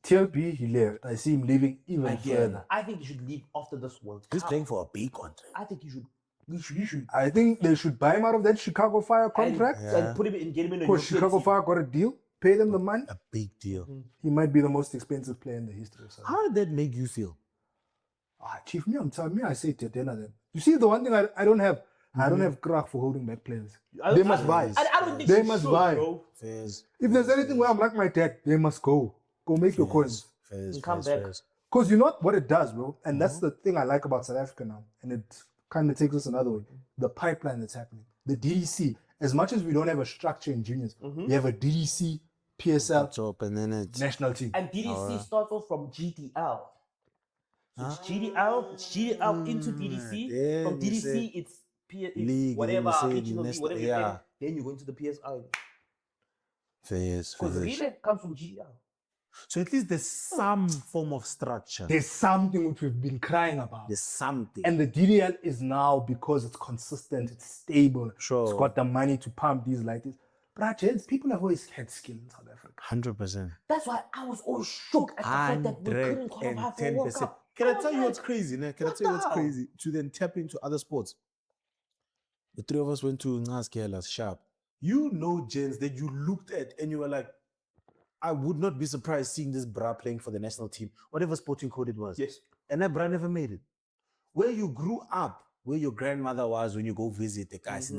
TLB, he left. I see him leaving even further. I think he should leave after this World He's Cup. playing for a big contract. I think he should. He should. I think they should buy him out of that Chicago Fire contract. And put him in, get him in a Because European Chicago team. Fire got a deal, pay them the money. A big deal. He might be the most expensive player in the history of South Africa. How did that make you feel? Chief, I'm telling me, I say Tetena then. You see, the one thing I don't have, I don't have crack for holding back players. They must buy. I don't think They he must should, buy. bro. Fairs. If there's anything where I'm like my dad, they must go. Go make your coins. Fairs. And come back. Because you know what it does, bro? And that's the thing I like about South Africa now. And it kind of takes us another way. The pipeline that's happening. The DDC. As much as we don't have a structure in juniors, we have a DDC, PSL, Top and then it's national team. And DDC starts off from GDL. So it's GDL into DDC. then From you DDC, say it's league, whatever, then you say regional league, national- whatever. yeah. Then you go into the PSL. Fairs. Because the Fairs. relay comes from GDL. So at least there's some form of structure. There's something which we've been crying about. There's something. And the DDL is now, because it's consistent, it's stable, Sure. it's got the money to pump these like this. But gents, people have always had skill in South Africa. 100%. That's why I was all shook at the fact that we couldn't qualify for a World 110%. Cup. Can I tell you what's crazy? Can I tell you what's the hell? crazy? To then tap into other sports. The three of us went to Ngaskelas Sharp. You know, gents, that you looked at and you were like, I would not be surprised seeing this bra playing for the national team, whatever sporting code it was. Yes. And that bra never made it. Where you grew up, where your grandmother was when you go visit the guys,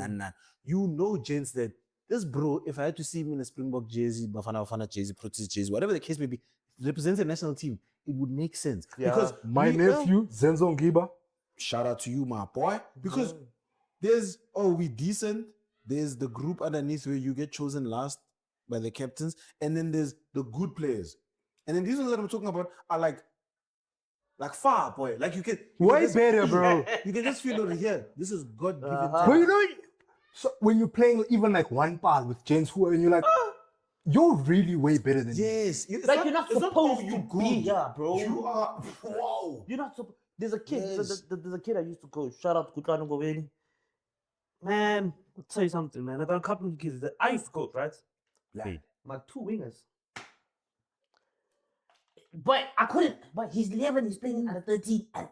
you know, gents, that this bro, if I had to see him in a Springbok jersey, Bafana jersey, Proteas jersey, whatever the case may be, represents the national team, it would make sense. Yeah. Because My nephew, Zenzo Ngiba, shout out to you, my boy. Because we decent. There's the group underneath where you get chosen last by the captains, and then there's the good players. And then these ones that I'm talking about are like far, boy. Like you can way just- better, bro. You can just feel over here. This is God given. But you know, so when you're playing even like one part with gents who, and you're like, you're really way better than me. Yes, it's Like you're not it's supposed oh, to good. be here, bro. You are. Wow. You're not supposed. There's a kid. Yes. There's a kid I used to coach. Shout out to Kutlano Goveni. Man, I'll tell you something, man. I got a couple of kids that I used to coach, right? Right. My two wingers. But I couldn't. But he's 11. He's playing under 13. And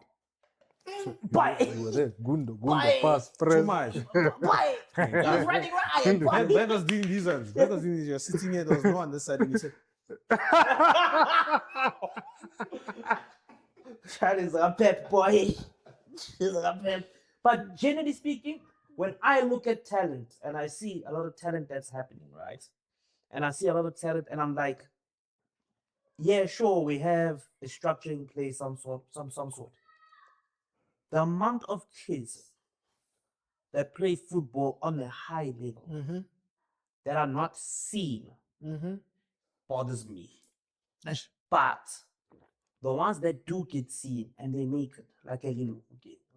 but You were there. Gundo, Why? fast, Too press. much. but he's running riot. But Ben was doing these ones. Ben was doing these. You're sitting here. There was no one on this side, and you said, That is a pep, boy. Is a pep. But generally speaking, when I look at talent and I see a lot of talent that's happening, right? And I see a lot of talent, and I'm like, yeah, sure, we have a structure in place, some sort. The amount of kids that play football on a high level that are not seen bothers me. But the ones that do get seen and they make it,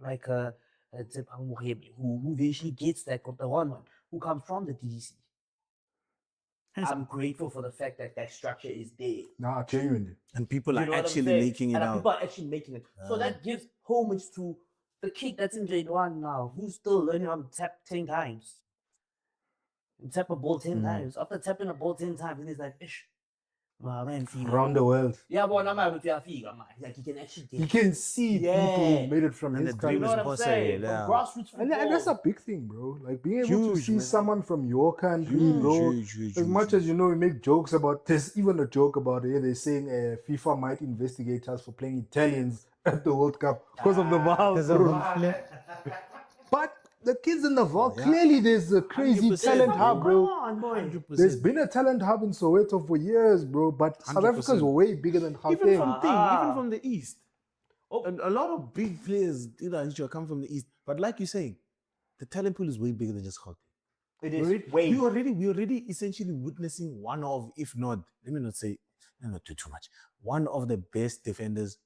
like a Tshepo Mohebe, who eventually gets that, the one who comes from the DDC. I'm grateful for the fact that that structure is there. Nah, genuinely. and people You are know what I'm actually saying? making it and out. people are actually making it. So that gives homage to the kid that's in grade 1 now, who's still learning how to tap 10 times. And tap a ball 10 times. After tapping a ball 10 times, he's like, ish. Wow, man, Around the world. yeah, but I'm able to figure, man. Like, he can actually You get can see people Yeah. made it from And his the dream You know country. what I'm possible, saying? From yeah. grassroots football. And that's a big thing, bro. Like being able to Huge, see man. someone from your country, bro. Huge, As much as you know, we make jokes about this. Even a joke about it. They're saying FIFA might investigate us for playing Italians at the World Cup because of the VAR. bro. But the kids in the VAR, clearly there's a crazy 100%, talent hub, bro. Come on, boy. There's been a talent hub in Soweto for years, bro. But South Africa's 100%. way bigger than even Gauteng. even from the east. Oh. And a lot of big players, come from the east. But like you're saying, the talent pool is way bigger than just Gauteng. It is way. We already essentially witnessing one of, if not, let me not say, not too much. One of the best defenders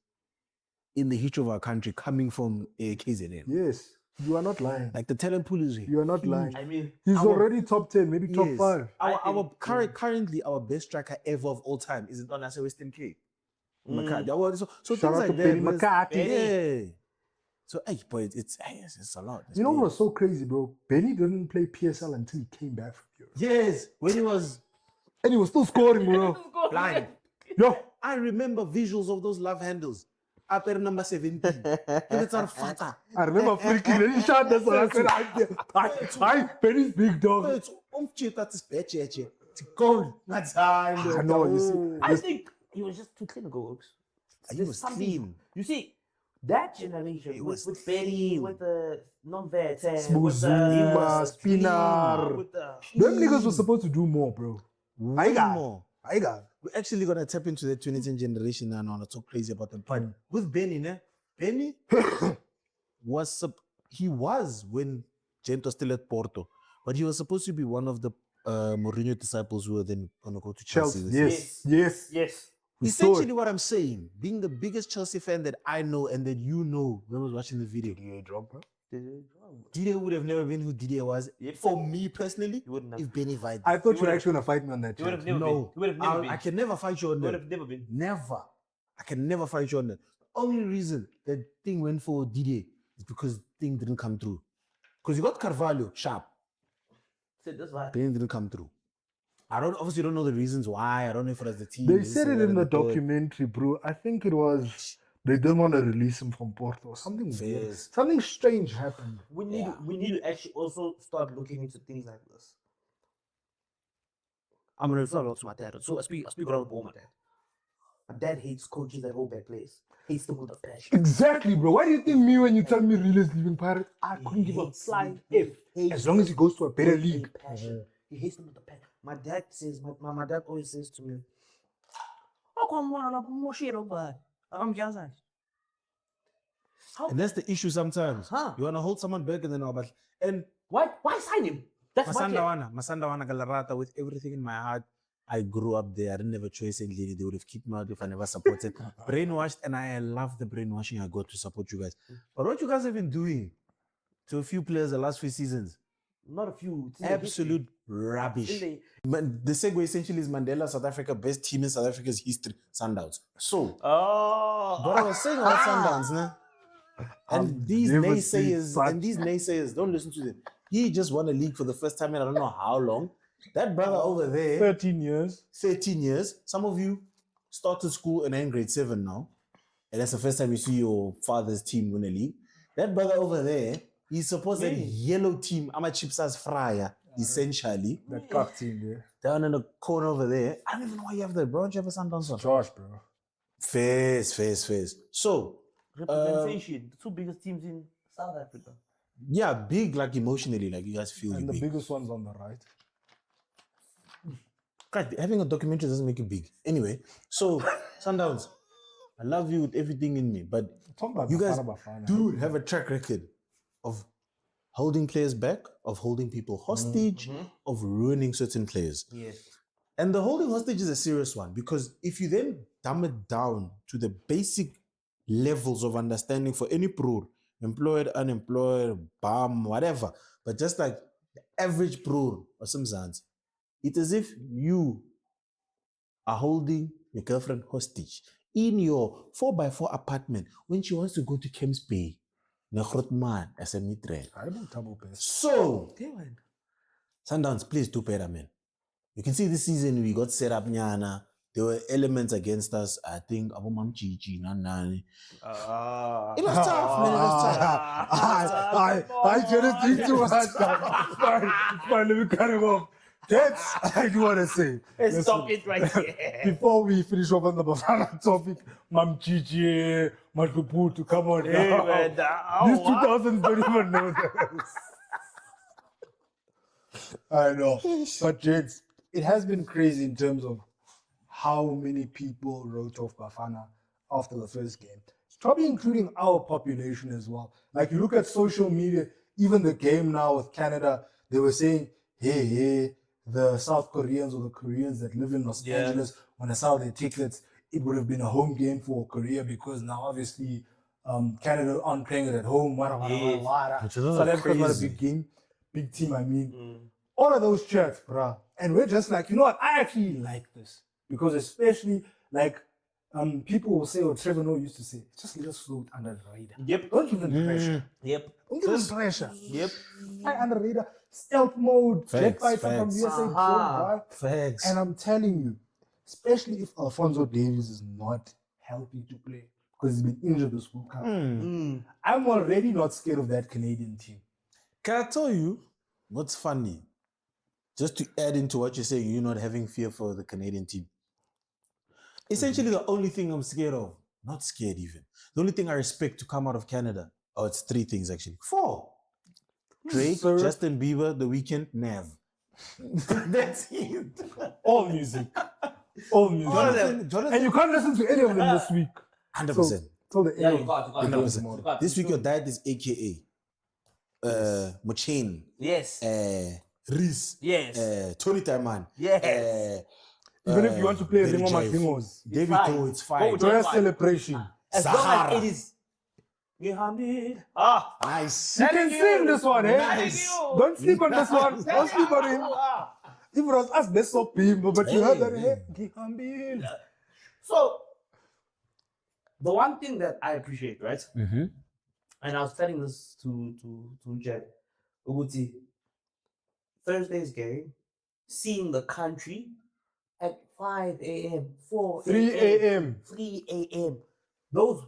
in the history of our country coming from KZN. Yes, you are not lying. Like the talent pool is You are not lying. I mean, He's already top 10, maybe top 5. Currently our best striker ever of all time is Donasa Western Cape. Mm. So Shout things out like to that. Benny whereas- McCarthy. Yeah. So hey, boy, it's a lot. You know what's so crazy, bro? Benny didn't play PSL until he came back from Europe. Yes, when he was And he was still scoring, bro. blind. Yo, I remember visuals of those love handles. Up at number 17. It's our father. I remember freaking when he shot this one. I said, I Benny's big dog. It's that's it's gold. That's I know, you see. I think he was just too clinical. He There's was something- clean. You see, that generation with Benny, clean. with the non-vet, Smuzima, Spinner. with the Them niggas were supposed to do more, bro. Way got- more. I got. We're actually gonna tap into the 2010 generation now and I wanna talk crazy about them. But with Benny, Benny he was when Gent was still at Porto, but he was supposed to be one of the Mourinho disciples who were then gonna go to Chelsea. Chelsea. Yes. yes. We saw Essentially, it. what I'm saying, being the biggest Chelsea fan that I know and that you know, when I was watching the video, Didier would have never been who Didier was. For me personally, He wouldn't have. if Benny fight, I thought you were would've- actually gonna fight me on that. He would have Chat. never been. no, He would have never been. I can never fight you on He would that. have never been. Never. I can never fight you on that. Only reason that thing went for Didier is because thing didn't come through. Because you got Carvalho sharp, Said that's why. thing didn't come through. Obviously don't know the reasons why. I don't know if it was the team. They this said and it that in and the third. documentary, bro. I think it was they didn't want to release him from Porto. Something weird. Fairs. Something strange happened. We need to actually also start looking into things like this. I'm gonna refer a lot to my dad. So I speak around all my dad. My dad hates coaches that hold back players. Hates them with a passion. Exactly, bro. Why do you think me when you tell me Real is leaving Pirates, I couldn't give a hates flying them. F as long as he goes to a better With a league. passion. He hates them with a passion. My dad says, my dad always says to me, "How come more shit over? I'm just And that's the issue sometimes. Huh. You want to hold someone back and then but and why sign him? That's my dad. Masandawana Galarata, with everything in my heart. I grew up there. I didn't have a choice in Lily. They would have kicked me out if I never supported. Brainwashed, and I love the brainwashing I got to support you guys. But what you guys have been doing to a few players the last few seasons, Not a few. It's in the absolute rubbish. history. In The segue essentially is Mandela, South Africa, best team in South Africa's history, Sundowns. So, Oh, what I was saying about Sundowns, nah? And I've these never seen naysayers, don't listen to them. He just won a league for the first time in I don't know how long. That brother over there, 13 years. 13 years. Some of you started school and are in grade 7 now. And that's the first time you see your father's team win a league. That brother over there, he's supposed to yellow team, I'm a chips as fryer, essentially. That cock team there. Down in the corner over there. I don't even know why you have that, bro. Don't you have a Sundowns one? Josh, bro. Face. So, representation. The two biggest teams in South Africa. yeah, big, like emotionally, like you guys feel And you the big. biggest one's on the right. God, having a documentary doesn't make you big. Anyway, so Sundowns, I love you with everything in me, but Talk about you guys Bafana. do have a track record of holding players back, of holding people hostage, of ruining certain players. Yes. And the holding hostage is a serious one because if you then dumb it down to the basic levels of understanding for any pro, employed, unemployed, bum, whatever, but just like the average pro or some Zans, it's as if you are holding your girlfriend hostage in your 4x4 apartment when she wants to go to Camps Bay, Negrotman, as a mitre. I don't double best. So, Sundowns, please do better, man. You can see this season we got set up, Nyana. There were elements against us. I think Abumam Chichi, Nani. It was tough, man. It was tough. I didn't think too much. Fine, let me cut him off. That's I do want to say. Let's stop Listen, it right here. Before we finish off on the Bafana topic, Mam Gigi, Matuputu, come on Hey, now. man, These 2000s don't even know this. I know. But gents, it has been crazy in terms of how many people wrote off Bafana after the first game. It's probably including our population as well. Like you look at social media, even the game now with Canada, they were saying, hey, the South Koreans or the Koreans that live in Los Yeah. Angeles want to sell their tickets, it would have been a home game for Korea because now obviously Canada aren't playing it at home. Which is not South Africa's not a crazy. big game, big team. I mean, Mm. all of those chats, bruh. And we're just like, you know what? I actually like this because especially like people will say, or Trevor Noah used to say, just let us float under the radar. Yep. Don't give them pressure. Yep. Don't give them pressure. Yep. Fly under the radar, stealth mode, jet Facts, fighter from facts. USA drone, Aha. bruh. Facts. And I'm telling you, especially if Alfonso Davies is not healthy to play because he's been injured this World Cup. Mm. I'm already not scared of that Canadian team. Can I tell you what's funny? Just to add into what you're saying, you're not having fear for the Canadian team. Essentially, the only thing I'm scared of, not scared even, the only thing I respect to come out of Canada, it's 3 things actually. 4. Drake, Sir. Justin Bieber, The Weeknd, Nav. That's it. All music. All music. Jonathan, And you can't listen to any of them this week. 100%. Till the Yeah, end you of got, you got. the 100%. tomorrow. You got This week two. your diet is AKA Muchain, Yes. Reese, Yes. Tony Taiman. Yes. Even if you want to play Billy Remo Jive. Makingos, David fine. Coe, it's fine. Go joyous fine. celebration. As long Sahara. as it is. Ah. Nice. You can sing this one, eh? Nice. Don't sleep on this one. Don't sleep on him. If it was us, let's stop him. But you heard that, eh? Gihambil. So, the one thing that I appreciate, right? Mm-hmm. And I was telling this to Jed, Uguti, Thursday's game, seeing the country at 5 a.m., 4 3 a.m. 3 a.m., those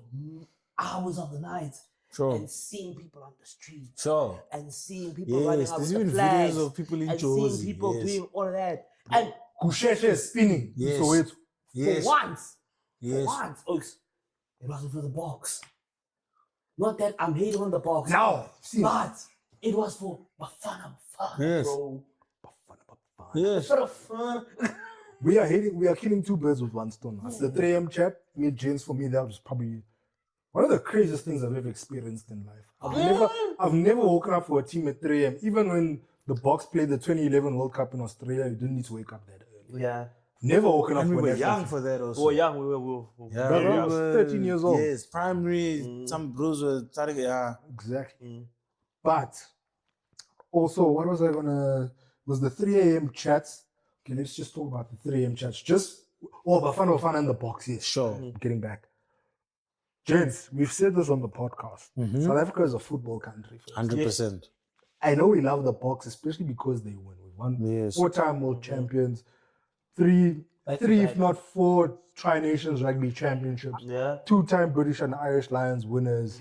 hours of the night, Sure. and seeing people on the street, Sure. and seeing people running Yes, out there's with even the flags, videos of people in and Jozi. seeing people Yes. doing all of that. And Kusheshe is spinning. Yes. So wait. Yes. for once, Yes. folks, it wasn't for the box. Not that I'm hating on the box. Now, see. But it was for Bafana, Yes. bro. Yes. For the fun. We are killing 2 birds with 1 stone. That's the 3 a.m. chat. Me, James, for me, that was probably one of the craziest things I've ever experienced in life. I've never woken up for a team at 3 a.m. Even when the Box played the 2011 World Cup in Australia, you didn't need to wake up that early. Yeah. Never woken up And we for were national young team. for that also. We were young. We were Yeah, Brother, we I was were 13 years old. Yes, primary. Some bros were starting. Yeah. Exactly. But also, what was I gonna? Was the 3 a.m. chats? Okay, let's just talk about the 3 a.m. chats. Bafana in the box. Yes, Sure. Getting back, gents. We've said this on the podcast. Mhm. South Africa is a football country. First. 100%. I know we love the box, especially because they win. We won Yes. 4-time world champions, three, Back to if back. not 4 Tri-Nations rugby championships, Yeah. 2-time British and Irish Lions winners.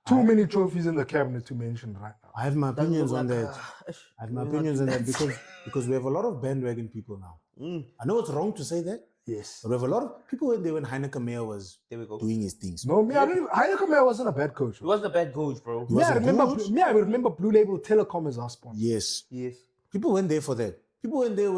Too many trophies in the cabinet to mention right now. I have my Doesn't opinions look on like, that. I have my opinions on that because we have a lot of bandwagon people now. I know it's wrong to say that, Yes. but we have a lot of people when Heineken Meyer was There we go. doing his things. No, Heineken Meyer wasn't a bad coach. He wasn't a bad coach, bro. He wasn't good. I remember Blue Label Telecom as our sponsor. Yes. Yes. People went there for that. People went there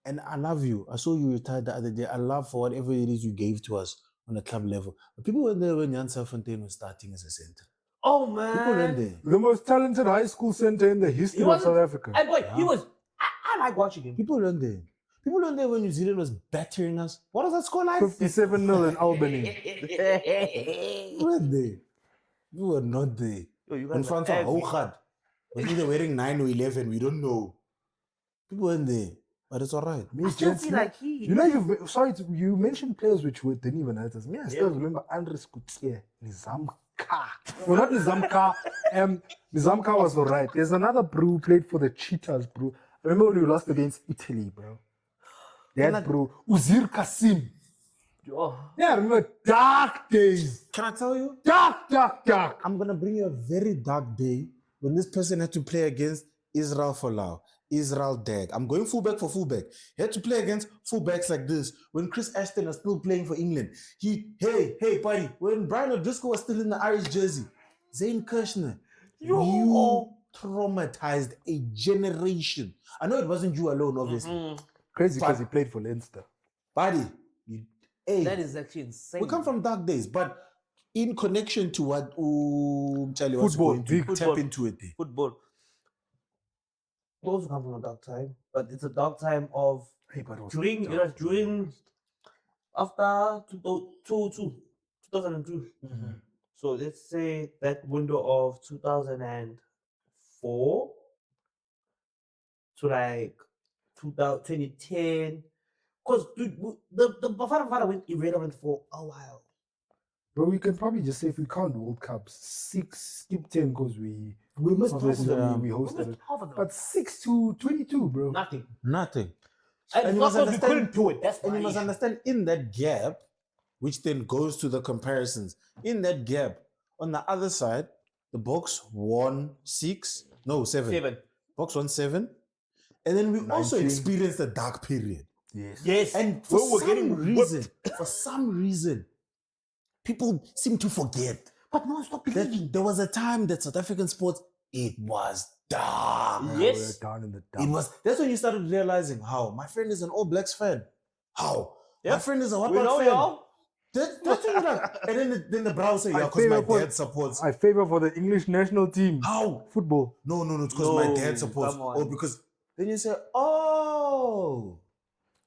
and I love you. I saw you retired the other day. I love for whatever it is you gave to us on a club level. But people went there when Jan Selfontaine was starting as a center. Oh, man. People went there. The most talented high school center in the history of South Africa. And boy, he was. I like watching him. People went there. People went there when New Zealand was battering us. What was that score like? 57-0 in Albany. People went there. We were not there. Yo, you When guys were Francois heavy. Hougaard was either wearing 9 or 11, we don't know. People went there. But it's all right. I still feel like You know, you mentioned players which didn't even hurt us. Me, I still remember Andres Gutierrez, Nizamka. Well, not Nizamka. Nizamka was all right. There's another bro who played for the Cheetahs, bro. I remember when we lost against Italy, bro. That bro, Uzir Kasim. Oh. Yeah, I remember dark days. Can I tell you? Dark. I'm going to bring you a very dark day when this person had to play against Israel Folau, Israel Dag. I'm going fullback for fullback. He had to play against fullbacks like this. When Chris Ashton was still playing for England, hey, buddy, when Brian O'Driscoll was still in the Irish jersey, Zane Kirshner, you traumatized a generation. I know it wasn't you alone, obviously. Crazy because he played for Leinster. Buddy, That is actually insane. we come from dark days, but in connection to what Charlie was Football, going to big tap into it there. Football. also come from a dark time, but it's a dark time of Hey, but it was during, you know, tough, to be during honest. after 2002. So let's say that window of 2004 to like 2010. Because the Bafana went irrelevant for a while. But we can probably just say if we count World Cups, 6, skip 10 because we missed half of obviously them. we We hosted missed it. half of them. But 6 to 22, bro. Nothing. Nothing. And And it's you not must because we couldn't understand- do it. That's And my you must issue. understand, in that gap, which then goes to the comparisons, in that gap, on the other side, the box won 7. 7. Box won 7. And then we also 19. experienced a dark period. Yes. Yes. And we for were getting some reason, people seem to forget But no, stop that believing. there was a time that South African sports, it was dark. Yeah, Yes. we're down in the It dumps. was. That's when you started realizing how my friend is an All Blacks fan. How my Yep. friend is a White We Ball know fan. y'all. That's what you're like. And then the brow say, I yeah, because my favor- dad supports. I favor for the English national team. How? Football. No, it's because my No, dad supports. come on. Or because then you say, oh,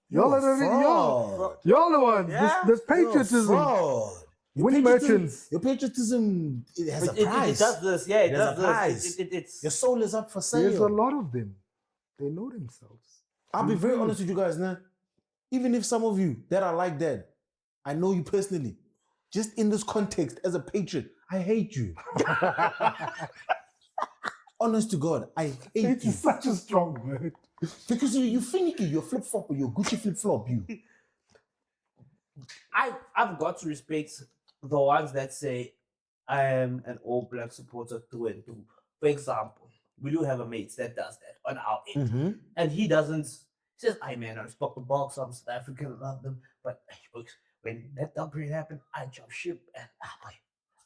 Y'all you're are the- a fraud. Y'all the ones. Yeah. There's You're a patriotism. fraud. Your Winning patriotism- merchants. Your patriotism, it has a It price. does this. Yeah, it There's does a price. this. It's Your soul is up for sale. There's a lot of them. They know themselves. I'll be very Mhm. honest with you guys now. Even if some of you that are like that, I know you personally. Just in this context, as a patron, I hate you. Honest to God, I hate It's you. such a strong word. Because you're finicky, you're flip flop, you're Gucci flip flop, you. I've got to respect the ones that say I am an All Black supporter through and through. For example, we do have a mate that does that on our end, Mm-hmm. and he doesn't. He says, "I man, I respect the box. I'm South African, love them, but when that dump period happened, I jumped ship and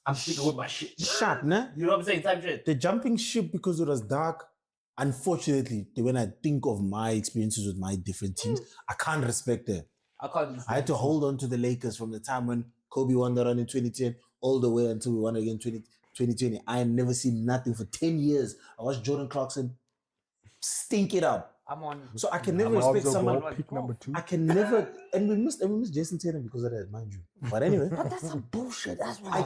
I'm sticking with my shit." Shut, nah? You know what I'm saying? Type shit. The jumping ship because it was dark. Unfortunately, when I think of my experiences with my different teams, I can't respect that. I can't. I had to hold on to the Lakers from the time when Kobe won the run in 2010 all the way until we won again 2020. I had never seen nothing for 10 years. I watched Jordan Clarkson stink it up. I'm on. So I can never Alonzo respect someone. Ball, pick number 2. I can never, and we missed Jason Tatum because of that, mind you. But anyway, But that's some bullshit. That's why.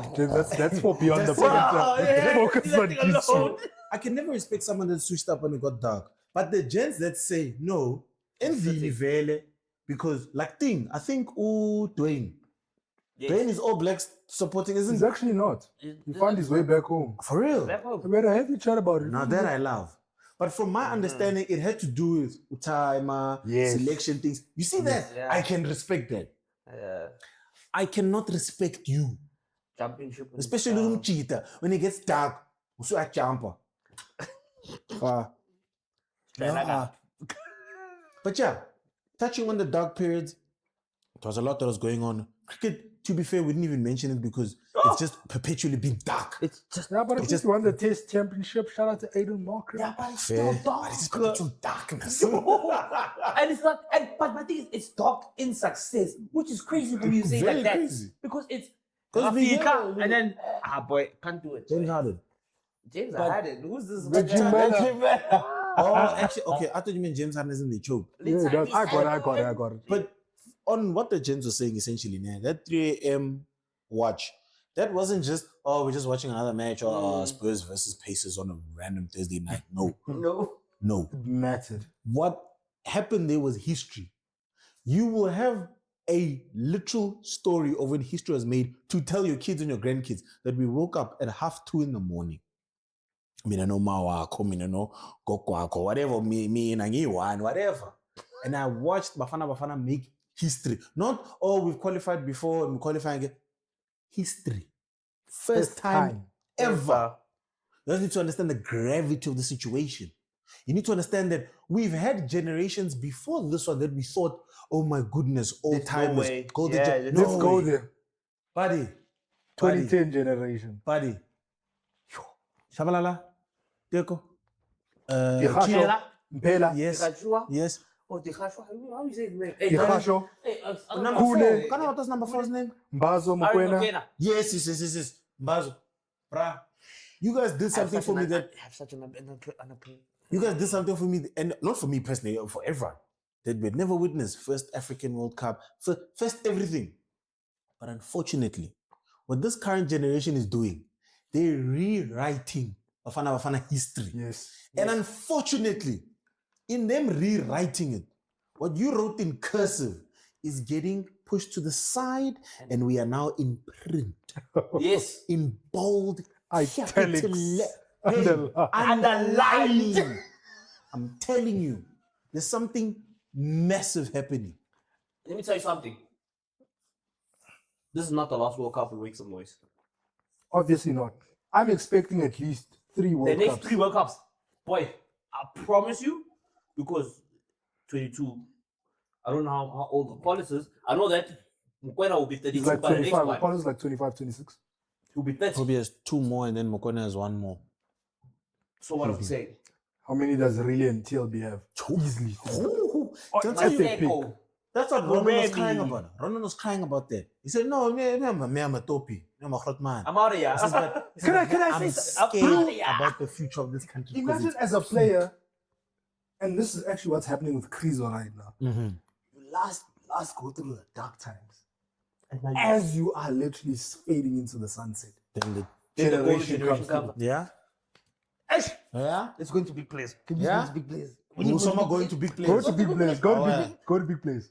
That's for beyond the That's- perimeter. Focus on Letting alone. Crizo. I can never respect someone that switched up when it got dark. But the gents that say no, envy vele, because like I think Dwayne. Yes. Dwayne is All Blacks supporting, isn't He's he? actually not. He found his way back home. For real. Back home. We had a heavy chat about it. Now that I love. But from my understanding, it had to do with timer, Yes. selection things. You see that? Yeah. I can respect that. I cannot respect you. Jumping ship. and Especially stuff. with cheetah. When it gets dark, so I jump. But yeah, touching on the dark periods, there was a lot that was going on. Cricket, to be fair, we didn't even mention it because it's just perpetually been dark. It's just. Yeah, but at It's least just- he won the Test Championship. Shout out to Aiden Marker. Yeah, but it's Fair, still dark. but it's just perpetual darkness. And it's not. But my thing is, it's dark in success, which is crazy for me to say Very like that. crazy. Because it's. 'Cause we Africa, hear- and then boy, can't do it. James Harden. James But- Harden. Who's this? Reggie guy? Miller. Reggie Miller. Oh, actually, okay. I thought you meant James Harden isn't the choke. Yeah, he does. I got it. But on what the gents were saying essentially, man, that 3 a.m. watch, that wasn't just, oh, we're just watching another match or Spurs versus Pacers on a random Thursday night. No. It mattered. What happened there was history. You will have a literal story of when history was made to tell your kids and your grandkids that we woke up at 2:30 in the morning. I mean, I know Mawako, I know Gokwako, whatever, me and Angiwa, whatever. And I watched Bafana make history. Not, oh, we've qualified before and we're qualifying again. History. First time ever. You just need to understand the gravity of the situation. You need to understand that we've had generations before this one that we thought, oh my goodness, all There's no timers. way. Golden Yeah, gen- there's no Let's go way. there. Buddy. 2010 generation. Buddy. Shabalala. Teko. Dikgasho. Chila. Mpela. Yes. Dikgasho. Yes. Oh, Dikgasho. How you say his name? Hey, Dikgasho. Hey, Number Kule. 4. Can I what was number 4's name? Mbazo Mokwena. Yes. Mbazo. Bruh. You guys did something for me that I have such an You guys did something for me, and not for me personally, for everyone. That we'd never witnessed. First African World Cup, first everything. But unfortunately, what this current generation is doing, they're rewriting Bafana history. Yes. And unfortunately, in them rewriting it, what you wrote in cursive is getting pushed to the side, and we are now in print. Yes. In bold, Italics. underlined. I'm telling you, there's something massive happening. Let me tell you something. This is not the last World Cup we'll make some noise. Obviously not. I'm expecting at least 3 The World next Cups. 3 World Cups, boy, I promise you, because 22, I don't know how old the Paulus is. I know that Mukwena will be 32 It's like by the next 25. one. Apollo's like 25, 26. He'll be 30. Toby has 2 more, and then Mokone has 1 more. So what I'm saying. How many does Really and TLB have? Easily. Don't That's you- a pick. That's what Ronald was Already. crying about. Ronald was crying about that. He said, "No, me, I'm a topi. I'm a hot man." I'm out of here. He says, but- he Can I says, say I'm something? scared about the future of this country. because Imagine it's- as a player, and this is actually what's happening with Crizo right now. Mhm. You last go through the dark times And now as you are literally fading into the sunset. Then the Generation generation comes comes. through. yeah, Eish, yeah. Let's go into big place. Yeah? Big place. Usoma going to big Go players. to big players. Go to Oh, big. yeah. Go to big players.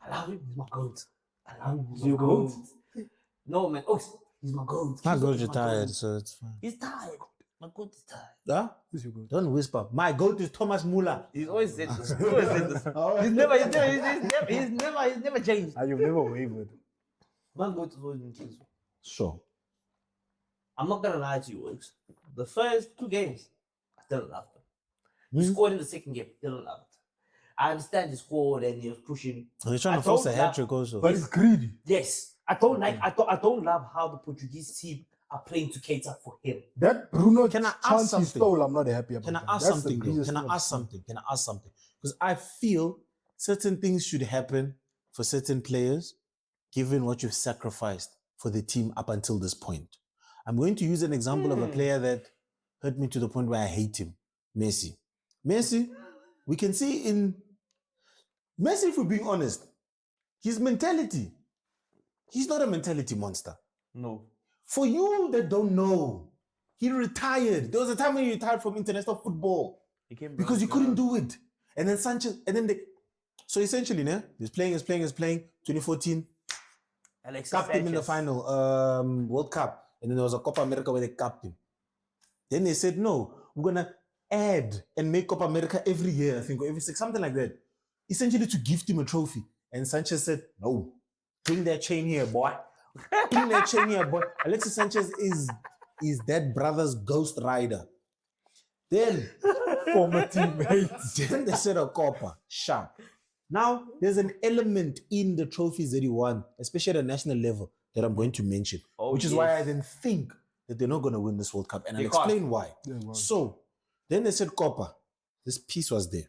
I love him. He's my goat. I love him. He's Your my goat? goat. No, man. Oh, he's my goat. My He's goat my retired, goat. so it's fine. He's tired. My goat is tired. Yeah? Who's your goat? Don't whisper. My goat is Thomas Muller. He's always said this. He's always said this. He's never changed. You've never wavered. My goat is always been Crizo. Sure. I'm not gonna lie to you, Wix. The first 2 games, I didn't love them. He Hmm? scored in the second game, didn't love it. I understand he scored and he was pushing. He's trying I to force a don't hat trick also. But it's greedy. Yes, I don't like. I don't love how the Portuguese team are playing to cater for him. That Bruno Can I ask chance he something? stole, I'm not happy about Can I that. ask That's the something though? greatest Can I thing ask I've something? Can I ask something? Because I feel certain things should happen for certain players, given what you've sacrificed for the team up until this point. I'm going to use an example of a player that hurt me to the point where I hate him, Messi. Messi, we can see in Messi, if we're being honest, his mentality, he's not a mentality monster. No. For you that don't know, he retired. There was a time when he retired from international football because he couldn't do it. And then Sanchez, and then so essentially, he's playing. 2014, Alexis capped him in the Sanchez. final World Cup. And then there was a Copa America where they capped him. Then they said, no, we're going to add and make Copa America every year, I think, or every 6, something like that. Essentially to gift him a trophy. And Sanchez said, no, bring that chain here, boy. Bring that chain here, boy. Alexis Sanchez is that brother's ghost rider. Then, former teammates. then they said a Copa, sharp. Now, there's an element in the trophies that he won, especially at a national level, that I'm going to mention. Oh, which is yes. why I then think that they're not going to win this World Cup. And I'll They can't. explain why. Yeah, well. So, then they said Copa. This piece was there.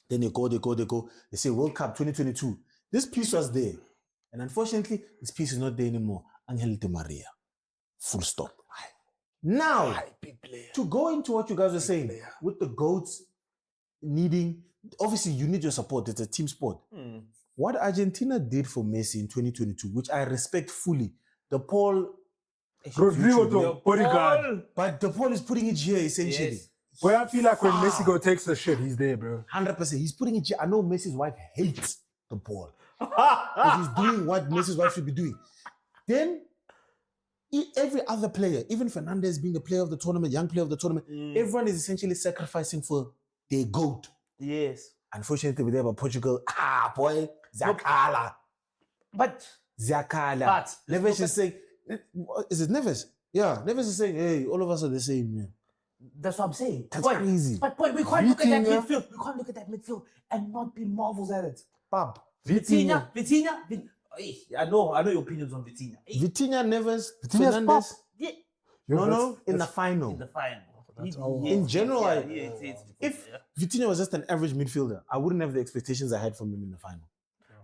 Then they go. They say World Cup 2022. This piece was there. And unfortunately, this piece is not there anymore. Angel Di Maria. Full stop. Now, Big player. to go into what you guys were saying, player. with the GOATs needing, obviously you need your support. It's a team sport. What Argentina did for Messi in 2022, which I respect fully, the Paul... Rodrigo to bodyguard. But the Paul is putting it here, essentially. Yes. Boy, I feel like when Messi go takes the shit, he's there, bro. 100%. He's putting it here. I know Messi's wife hates the Paul. Because he's doing what Messi's wife should be doing. Then, every other player, even Fernandez being the player of the tournament, young player of the tournament, everyone is essentially sacrificing for their GOAT. Yes. Unfortunately, with them, Portugal, boy, Zakala. But Neves is saying, is it Neves? Yeah, Neves is saying, hey, all of us are the same, man. that's what I'm saying. That's crazy. But we can't look at that Vitinha. midfield. We can't look at that midfield and not be marvels at it. Pab. Vitinha. I know your opinions on Vitinha. Vitinha, Neves, Vitinha's Fernandez. Yeah, No, in the final. in the final. In general, it's If Vitinha was just an average midfielder, I wouldn't have the expectations I had from him in the final.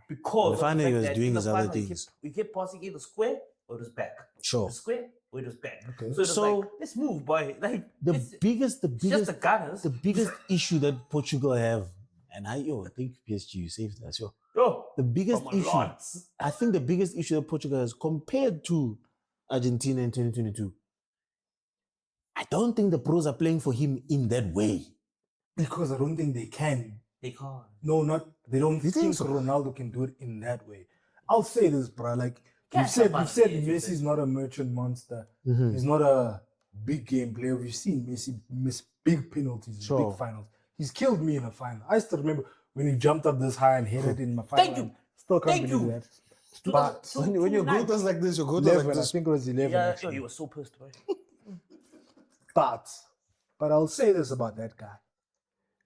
because The final of he the was fact that doing in the his other final, things. we kept passing in the square or his back. Sure. The square where it was bad. Okay. So it was So- like, let's move, boy. Like The it's biggest just the Gunners. the biggest issue that Portugal have, and I think PSG you saved us. The biggest Come on, issue, lads. I think the biggest issue that Portugal has compared to Argentina in 2022, I don't think the pros are playing for him in that way. Because I don't think they can. They can't. No, they don't You think think so? Ronaldo can do it in that way. I'll say this, bro. Like Yeah, you've said somebody is, Messi's not a merchant monster. Mhm. He's not a big game player. We've seen Messi miss big penalties, Sure. big finals. He's killed me in a final. I still remember when he jumped up this high and hit it in my final. Thank you. Still can't Thank believe you. that. But When your goal does like this, your goal does 11, like I this. think it was 11 Yeah, actually. he was so pissed, boy. But I'll say this about that guy.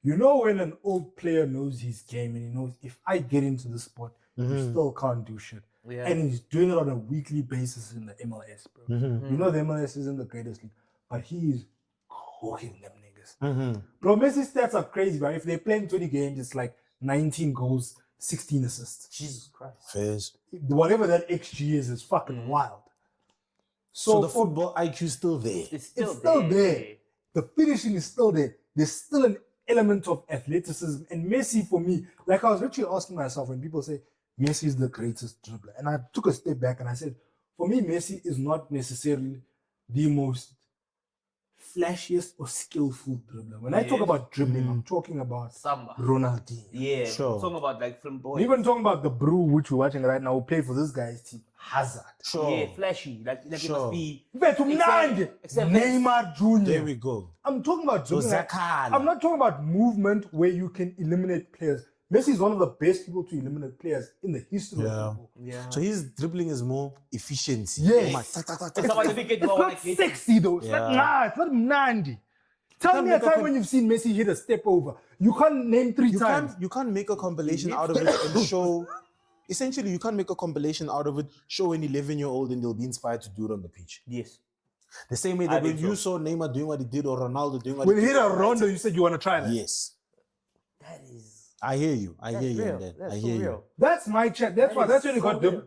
You know when an old player knows his game and he knows if I get into the sport, you still can't do shit. Yeah. And he's doing it on a weekly basis in the MLS, bro. You know the MLS isn't the greatest league, but he is cooking them niggas. Bro, Messi's stats are crazy, bro. If they play in 20 games, it's like 19 goals, 16 assists. Jesus Christ. Fairs. Whatever that XG is fucking wild. So the for- football IQ is still there. It's still, It's still there. The finishing is still there. There's still an element of athleticism. And Messi, for me, like I was literally asking myself when people say Messi is the greatest dribbler. And I took a step back and I said, for me, Messi is not necessarily the most flashiest or skillful dribbler. When I talk about dribbling, I'm talking about Samba. Ronaldinho. Yeah. Sure. I'm talking about like film boy. Even talking about the brew which we're watching right now, who played for this guy's team, Hazard. Sure. Yeah, flashy. Like it Sure. must be. Beto Mnandi, except- Neymar Jr. There we go. I'm talking about dribbling. Zakala. I'm not talking about movement where you can eliminate players. Messi is one of the best people to eliminate players in the history Yeah. of football. Yeah. So his dribbling is more efficiency. Yes. Like, tak, tak, tak, It's tak, about tak. to get It's more not like it. sexy though. It's Yeah. not nah, it's not Nandi. Tell can't me a make a time com- when you've seen Messi hit a step over. You can't name three times. You can't make a compilation out of it and show. Essentially, you can't make a compilation out of it, show an 11-year-old and they'll be inspired to do it on the pitch. Yes. The same way I that when think you so. saw Neymar doing what he did or Ronaldo doing what When he he did. hit a rondo, you said you want to try that. Yes. That is. I hear you. I That's hear you real. on that. That's I so hear real. That's my chat. That's That why. is That's when it so got real.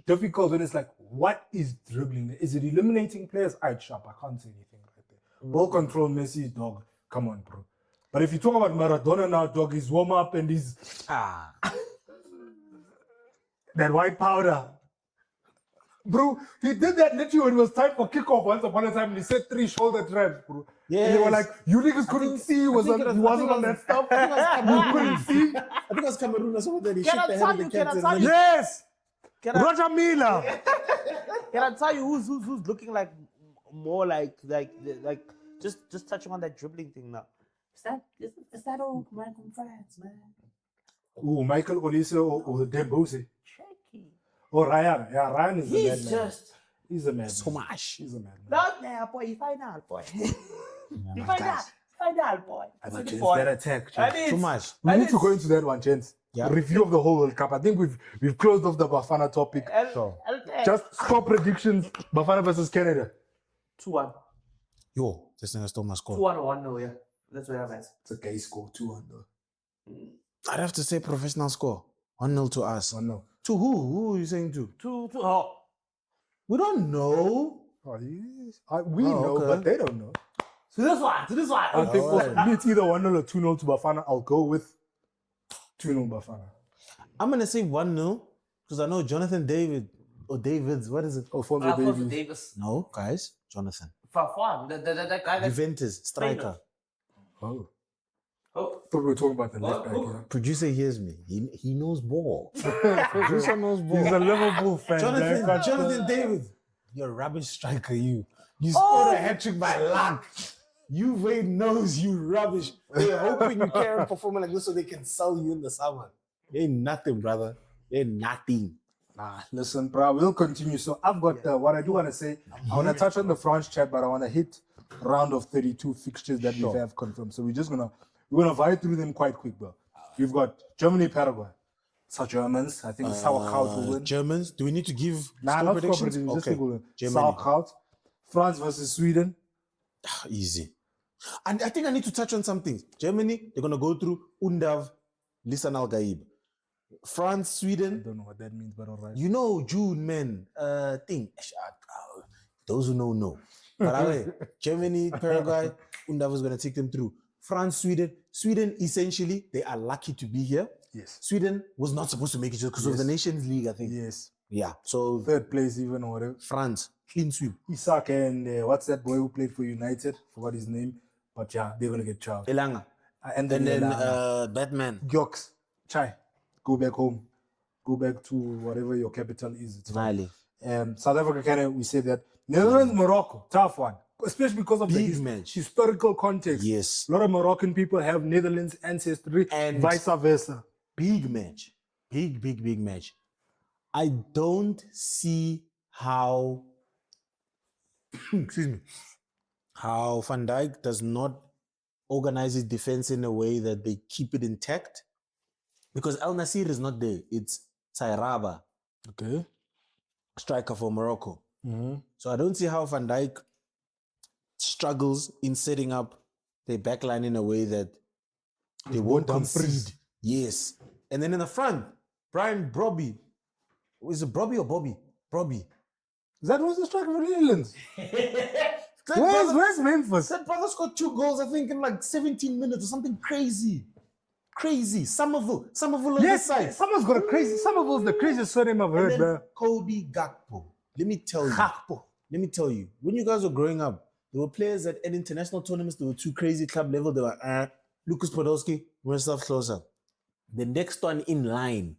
difficult. When it's like, what is dribbling? Is it eliminating players? I'd sharp. I can't say anything right there. Ball control, Messi, dog. Come on, bro. But if you talk about Maradona now, dog, his warm up and his that white powder. Bro, he did that literally when it was time for kickoff once upon a time and he set 3 shoulder traps, bro. And they were Yes. like, you niggas couldn't see he wasn't on that stuff. You couldn't see. I think it was Cameroon or something that he Can shook I the tell head of you- the can I captain. tell and you- then- Yes. Can I, Roger Miller. can I tell you who's looking like more like just touching on that dribbling thing now? Is that old man from France, man? Ooh, Michael Olise or Dembose. Shaky. Or Ryan. Yeah, Ryan is a He's madman. just He's a madman. So much. He's a madman. not there, boy. You find out, boy. You find out, boy. But Find gents, boy. that attack, I gents. mean, Too much. We and need to it's- go into that one, gents. Yeah. Review of the whole World Cup. I think we've closed off the Bafana topic. Sure. Just score predictions. Bafana versus Canada. 2-1. Yo, this thing stole my score. 2-1 or 1-0, yeah. That's what I'm at. It's a gay score. 2-1 I'd have to say professional score. 1-0 to us. 1-0. To who? Who are you saying to? 2-2. Oh. We don't know. Oh, yes. We Oh, know, okay. but they don't know. To this one. I think Alright. also, it's either 1-0 or 2-0 to Bafana. I'll go with 2-0 Bafana. I'm going to say 1-0 because I know Jonathan David or Davids. What is it? Alfonso Alfonso Davies. Davis. No, guys. Jonathan. Fafan. That guy that. Juventus. Striker. Oh. Oh. Thought we were talking about the left back. who- Yeah. Producer hears me. He knows ball. Producer knows ball. He's a Liverpool fan. Jonathan David. You're a rubbish striker, you. You scored a hat-trick by luck. Juve knows you rubbish. They're hoping you carry on performing like this so they can sell you in the summer. Ain't nothing, brother. Ain't nothing. Nah, listen, bro, we'll continue. So I've got what I do want to say. I want to touch on the France chat, but I want to hit round of 32 fixtures that we have confirmed. So we're gonna vibe through them quite quick, bro. We've got Germany, Paraguay. It's our Germans. I think Sauerkraut will win. Germans, do we need to give Nah, score not predictions? predictions. Just Okay. think we'll win. Germany. Sauerkraut. France versus Sweden. Easy. And I think I need to touch on something. Germany, they're going to go through Undav, Lisan Al Gaib. France, I Sweden, don't know what that means, but all right. you know, June, man, thing. Those who know. But anyway, Germany, Paraguay, Undava's going to take them through. France, Sweden. Sweden, essentially, they are lucky to be here. Yes. Sweden was not supposed to make it because of the Nations League, I think. Yes. Yeah. So Third place even or whatever. France, clean sweep. Isak and what's that boy who played for United? Forgot his name. But yeah, they're going to get charged. Elanga. And then Batman. Gyoks. Chai. Go back home. Go back to whatever your capital is. It's fine. South Africa, Canada, we say that. Netherlands, Morocco, tough one. Especially because of Big the match. historical context. Yes. A lot of Moroccan people have Netherlands ancestry and vice versa. Big match. Big match. I don't see how excuse me, how Van Dijk does not organize his defense in a way that they keep it intact. Because Al Nassr is not there. It's Sairaba, Okay. striker for Morocco. Mm-hmm. So I don't see how Van Dijk struggles in setting up their backline in a way that they won't concede. Yes. And then in the front, Brian Brobby. Is it Brobby or Bobby? Brobby. That was the striker for the Netherlands. Where's Memphis? That brother scored 2 goals, I think, in like 17 minutes or something crazy. Somerville on Yes, the side. someone's got a crazy. Somerville's the craziest surname I've heard, And then bro. Cody Gakpo. Let me tell you, when you guys were growing up, there were players that at international tournaments, they were too crazy club level. They were Lucas Podolski, Miroslav Klose. The next one in line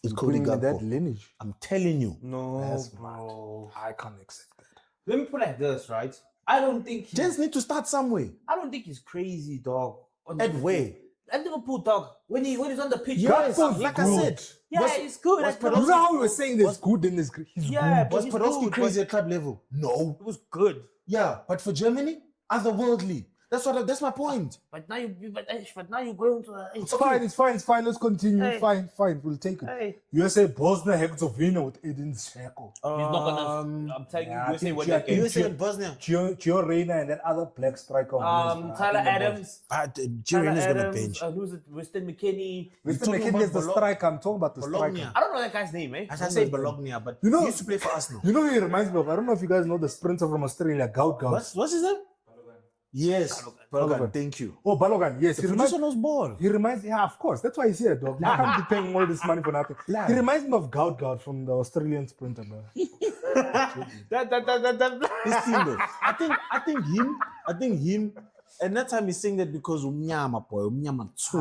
is Cody Putting in that Gakpo. lineage. I'm telling you. No, That's bro. I can't accept that. Let me put it like this, right? I don't think Gents need to start somewhere. I don't think he's crazy, dog. At where? At Liverpool, dog. When he's on the pitch, Yes, Gakpo's like I good. said. yeah, he's good. was Like, Podolski- You know how we were saying there's good and there's great. He's Yeah, good. but Was he's Podolski good, crazy at club level? No. it was good. Yeah, but for Germany, otherworldly. That's my point. But now you're going to It's fine. Let's continue. Hey. Fine. We'll take it. Hey. USA Bosnia Herzegovina with Edin Dzeko. He's not gonna. I'm telling yeah, I you, USA think won you- I that think game. USA and Bosnia. Gio Reyna and that other black striker. Tyler Adams. Jiren is going to Adams, bench. who's it? Weston McKinney. Mr. talking McKinney about is the striker. I'm talking about the Bologna. striker. I don't know that guy's name, eh? I should say Bologna, but You know- he used to play for Arsenal. You know who he reminds me of? I don't know if you guys know the sprinter from Australia, Gout. What's his name? Yes, Balogan. Balogan. Thank you. Oh, Balogan. Yes, The producer knows ball. He reminds, yeah, of course. That's why he's here, dog. You can't be paying all this money for nothing. Lad. He reminds me of Gout from the Australian sprinter, bro. This team, though. I think him. And that time he's saying that because umnyama boy, umnyama too.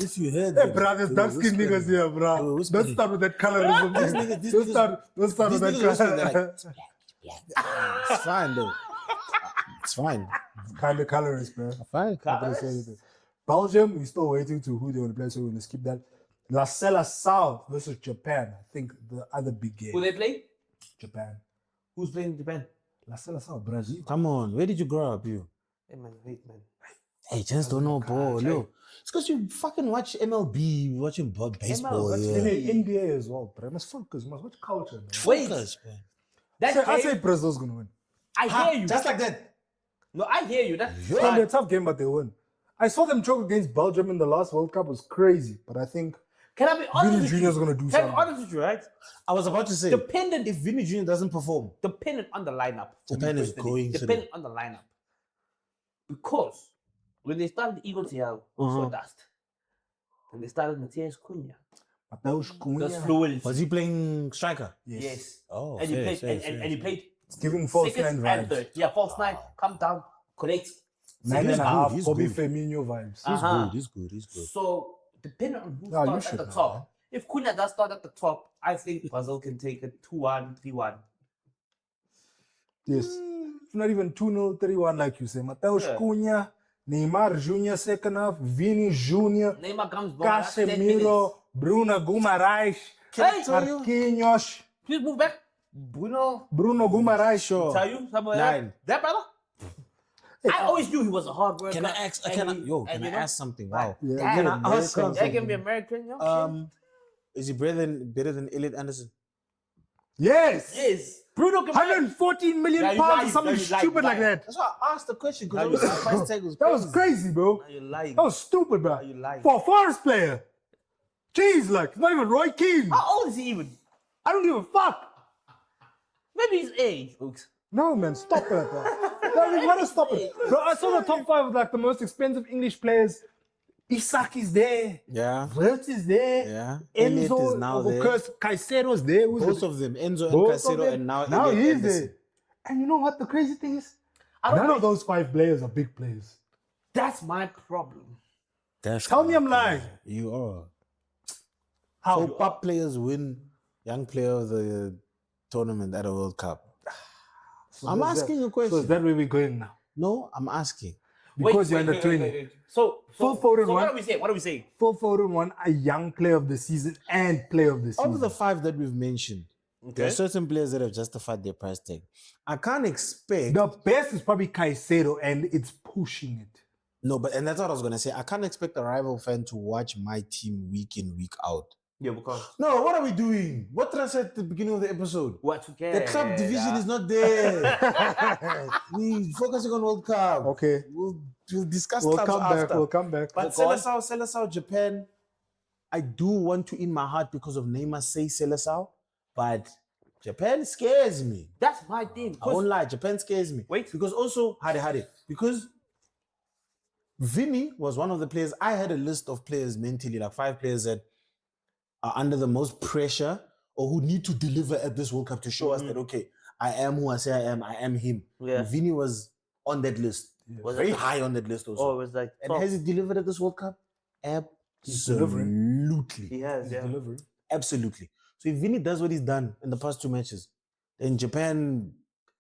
If you heard Hey, that, bro, there's they dark were skin whispering. niggas here, They bro. were Don't whispering. start with that colorism. These niggas- these Don't niggas- start These with that niggas whispering, they're color. like, it's fine though. It's fine. Kind of colorist, bro. Fine. Not gonna say anything. Belgium, we're still waiting to who they want to play, so we're gonna skip that. La Sella South versus Japan. I think the other big game. Who they play? Japan. Who's playing Japan? La Sella South, Brazil. Come on, where did you grow up, you? Hey man, wait man. Hey, just don't know ball. Look, it's because you fucking watch MLB, watching baseball. watch Yeah. And in NBA as well, bro. Must focus, must watch culture, man. Wait. Focus, man. That I game, say Brazil's gonna win. I hear you. Just like that. No, I hear you. That's It's gonna be a tough game, but they win. I saw them choke against Belgium in the last World Cup. It was crazy, but I think Can I be honest Vinny with Jr. is you? gonna do Can I be something. honest with you, right? I was about to say, Dependent, if Vinny Jr. doesn't perform, dependent on the lineup. for me Japan is personally. going to dependent on the lineup. Because when they started the Eagles here, Sawdust, and they started Matthias Cunha, Mateus that's Cunha. fluent. was he playing striker? Yes. Oh, And he fair, played, fair, and fair. he played It's giving false second nine and vibes. third. Yeah, false nine. Come down, connect. 9.5. He's Bobby good. Firmino vibes. He's Uh-huh. good. He's good. He's good. So depending on who No, you starts at should the know, top. man. If Cunha does start at the top, I think Brazil can take a 2-1, 3-1. Yes. It's not even 2-0, 3-1 like you say. Mateus Yeah. Cunha, Neymar Jr. second half, Vini Jr., Neymar comes back. that's 10 minutes. Casemiro, Bruno Guimarães, Can I tell you? Marquinhos, Please move back. Bruno, Bruno Guimarães. Sure. tell you something like Nine. that brother? I always knew he was a hard worker. Can I ask? and Can I? he- Yo, and can I you know, ask something? Wow. Yeah, Can yeah, I ask American That can something? be American, yo. Is he better than Elliot Anderson? Yes. Yes. Bruno can 114 million Yeah, you pounds or lying. something No, you lying, stupid you like lying. that. That's why I asked the question Now because you the price tag was That was crazy, bro. Are you lying? That was stupid, bro. Are you lying? For a forest player. Jeez, like, it's not even Roy Keane. How old is he even? I don't give a fuck. Maybe his age. Oops. No, man, stop it, bro. No, you gotta stop it. Bro, I saw the top 5 of like the most expensive English players. Isak is there. Yeah. Wirtz is there. Yeah. Enzo Elliot is now there. Caicedo's there. Who's Both it? of them, Enzo and Both of Caicedo, them. and now Now Elliot he's Anderson. there. And you know what the crazy thing is? I don't None know. of those 5 players are big players. That's my problem. That's Tell me I'm correct. lying. You are. How? So pop players win Young Player of the Tournament at a World Cup. So I'm that's asking that. a question. So is that where we're going now? No, I'm asking. Because you're under 20. So Phil Foden what won. are we saying? What are we saying? Phil Foden won a young player of the season and player of the season. Of the 5 that we've mentioned, there are certain players that have justified their price tag. I can't expect. The best is probably Caicedo, and it's pushing it. No, and that's what I was gonna say. I can't expect a rival fan to watch my team week in, week out. Yeah, because No, what are we doing? What did I say at the beginning of the episode? what together? The club division is not there. We focusing on World Cup. Okay. We'll discuss We'll clubs come after. back. We'll come back. But Go on. Seleção, Japan, I do want to in my heart because of Neymar say Seleção, but Japan scares me. That's my thing. I won't lie, Japan scares me. Wait. Because also, Hade, because Vinny was one of the players. I had a list of players mentally, like 5 players that are under the most pressure or who need to deliver at this World Cup to show us that, okay, I am who I say I am him. Yeah. And Vinny was on that list. Was Very it- high on that list also. Oh, it was like And top. has he delivered at this World Cup? delivering. Absolutely. He has, yeah. Delivery. Absolutely. So if Vinny does what he's done in the past 2 matches, then Japan,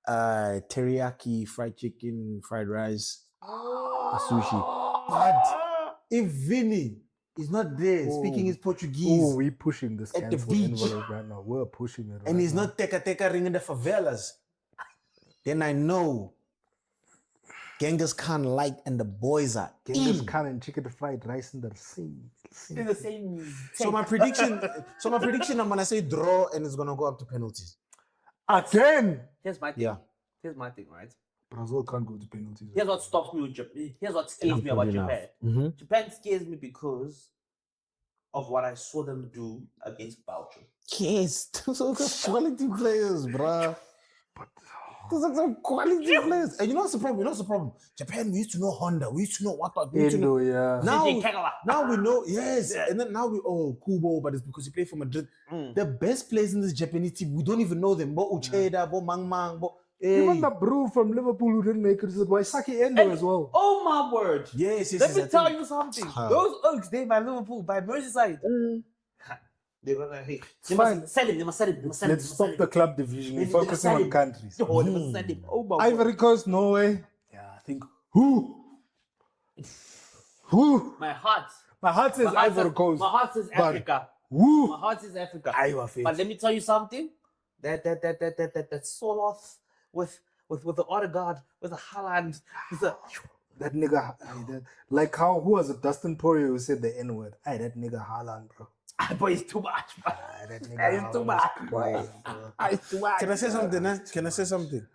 teriyaki, fried chicken, fried rice, sushi. But if Vinny is not there speaking his Portuguese Oh, we pushing this at the cancel beach. envelope right now. We're pushing it. and right he's now. not teka ring in the favelas, then I know Genghis Khan light and the boys are Genghis in. Khan and chicken fried rice in the same. in the same. So my prediction, I'm gonna say draw and it's gonna go up to penalties. Again. Here's my thing. Yeah. Here's my thing, right? Brazil can't go to penalties. Here's what stops me with Japan. Here's what scares me about Probably Japan. enough. Japan scares me because of what I saw them do against Belgium. Yes, those are quality players, bruh. Those are some quality players. And you know what's the problem? Japan, we used to know Honda. We used to know what. We used to know. Indo, yeah. Now, CJ Kagawa. now we know, yes. Yeah. And then now Kubo, but it's because he played for Madrid. Mm. The best players in this Japanese team, we don't even know them. Bo Ucheda, Bo Mangmang, Bo. Even Hey. the brew from Liverpool who didn't make it is Waisaki Endo as well. Oh my word! Yes, Let me I tell think- you something. Huh. Those Oaks, they by Liverpool, by Merseyside. They're gonna hate. They fine. must sell him. They must sell him. They must sell him. Let's stop the club division. We're They must focusing sell on him. countries. Oh, they must sell him. Oh my word. Ivory Coast, Norway. Yeah, I think. Who? My heart. My heart says My heart Ivory says, Coast. my heart says but Africa. My Who? heart says Africa. Iowa face. But let me tell you something. That Soloth with the Odegaard, with the Haaland, with the That nigga, like how, who was it? Dustin Poirier who said the N word. Hey, that nigga Haaland, bro. boy, it's too much. Man. That nigga That is too Haaland much. is crazy, bro. It's too much. Can I say something? Can I say something?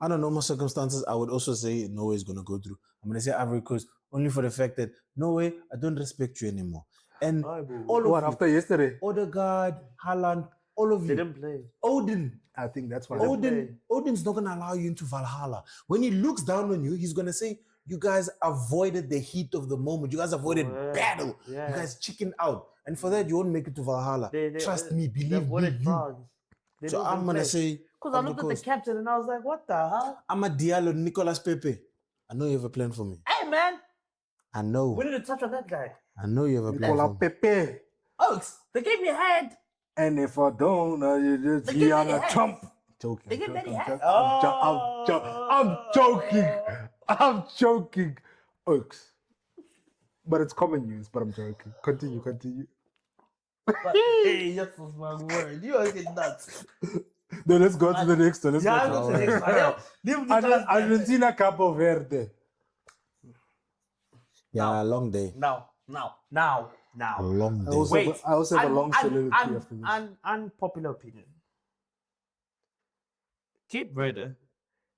Under normal circumstances, I would also say Norway is going to go through. I'm going to say Ivory Coast only for the fact that Norway, I don't respect you anymore. And all of What, you, after yesterday? Odegaard, Haaland, all of They you, didn't play. Odin, I think that's why. Odin's not going to allow you into Valhalla. When he looks down on you, he's going to say, you guys avoided the heat of the moment. You guys avoided battle. Yeah. You guys chickened out. And for that, you won't make it to Valhalla. Trust me, They believe me. avoided You. France. They So didn't I'm going to play. say, Because I Ivory looked at the Coast. captain and I was like, what the hell? I'm a Diallo, Nicolas Pepe. I know you have a plan for me. Hey, man, I know. we need to touch on that guy. I know you have a plan Nicola for me. Pepe. Oaks, they gave me a head. And if I don't, you just They give me Rihanna the hat. Trump. Joking. They give me the hat. I'm joking. I'm joking. Oaks. But it's common use, but I'm joking. Continue. But, hey, that's my word. You are getting nuts. No, let's go to the next one. Let's Yeah, go go to to the next one. Leave the class. Argentina Capo Verde. Yeah, long day. Now. A long I day. also, Wait. I also have a long soliloquy after this. Unpopular opinion. Cape Verde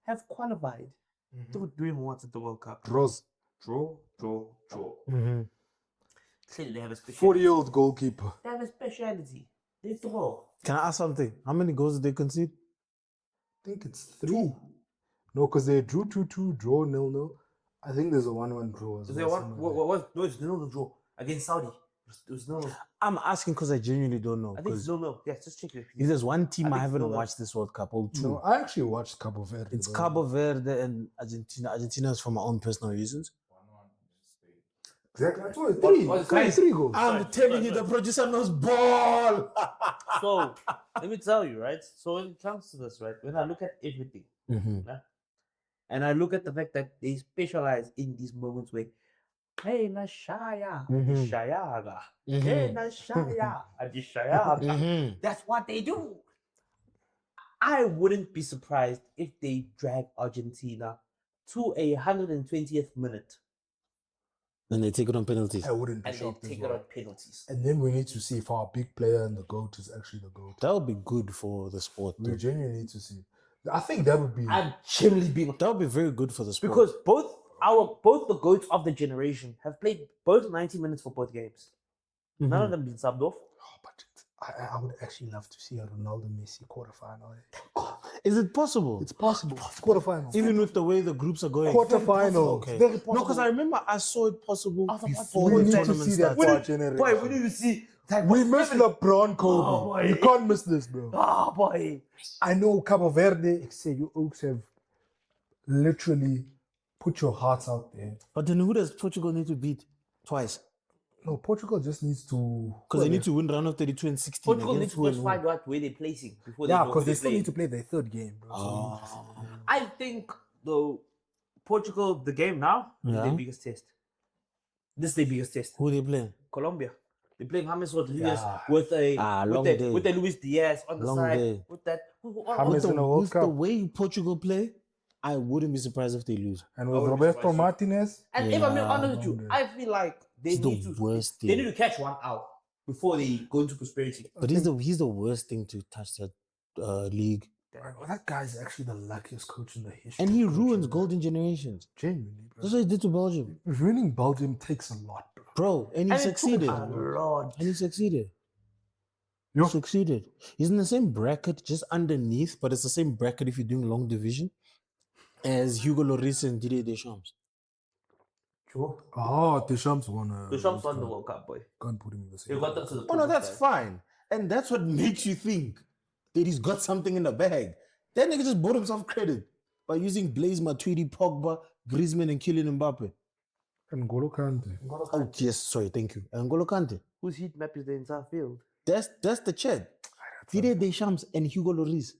have qualified through doing what at the World Cup? Draws. Draw. Clearly, they have a speciality. 40-year-old goalkeeper. They have a speciality. They throw. Can I ask something? How many goals did they concede? think it's 3. No, because they drew 2-2, draw 0-0. I think there's a 1-1 draw as Is well. there one? somewhere What? No, it's no draw against Saudi. It was no. I'm asking because I genuinely don't know. I think it's Because no. Yeah, just check it. if there's one team I think it's haven't 0-0. watched this World Cup, or there. two, No, I actually watched Cabo Verde. it's bro. Cabo Verde and Argentina. Argentina is for my own personal reasons. Exactly. That's what, 3. What is Guys, guys? 3 goals. I'm telling you, the producer knows ball. So let me tell you, right? So when it comes to this, right? When I look at everything, yeah, and I look at the fact that they specialize in these moments where, hey, Nashaya, Shayaga, hey, Nashaya, Adishayaga. That's what they do. I wouldn't be surprised if they drag Argentina to a 120th minute And they take it on penalties. I wouldn't be and they shocked as take it well. on penalties. And then we need to see if our big player and the GOAT is actually the GOAT. That would be good for the sport. We though. genuinely need to see. I think that would be. I'm generally being That would be very good for the sport. because both the goats of the generation have played both 90 minutes for both games. None of them been subbed off. Oh, but I would actually love to see a Ronaldo Messi quarterfinal. Is it possible? It's possible. It's quarterfinal. Even with the way the groups are going. Quarterfinal. Okay. Very No, possible. because I remember I saw it possible Also, before we the need to tournament see that started. for our generation. Boy, we need to see that. We missed LeBron, Kobe. Oh, boy. You can't miss this, bro. Oh boy. I know Cabo Verde. Say you Oaks have literally put your hearts out there. But then who does Portugal need to beat twice? No, Portugal just needs to. Because they need to win round of 32 and 16. Portugal needs against to who first and who? find out where they're placing before they Yeah, know because who they they're still playing. need to play their third game, bro. I think though Portugal, the game now, is Yeah. their biggest test. This is their biggest test. Who they playing? Colombia. They're playing James Rodriguez Yeah. with a long day. with the Luis Diaz on the Long side. day. With that James in the World With the Cup. way Portugal play, I wouldn't be surprised if they lose. And with I would be Roberto surprised. Martinez, and if I'm being Yeah, honest with you, long day. I feel like they It's need the to worst they thing. need to catch one out before they go into prosperity. But he's the worst thing to touch that league. that guy's actually the luckiest coach in the history. And he of ruins coaching. golden generations. Genuinely, bro. That's what he did to Belgium. Ruining Belgium takes a lot, bro. Bro, and he And it took succeeded. a lot. And he succeeded. Yo. He succeeded. He's in the same bracket, just underneath, but it's the same bracket if you're doing long division as Hugo Lloris and Didier Deschamps. Sure. Oh, Deschamps won. The Champs won the World Cup, boy. Can't put him in the same. They got them to the Oh no, quarters, that's guys. fine. And that's what makes you think that he's got something in the bag. That nigga just bought himself credit by using Blaise Matuidi, Pogba, Griezmann, and Kylian Mbappe. And N'Golo Kante. Oh yes, sorry, thank you. And N'Golo Kante. Whose heat map is the entire field? That's the chat. Didier Deschamps and Hugo Lloris.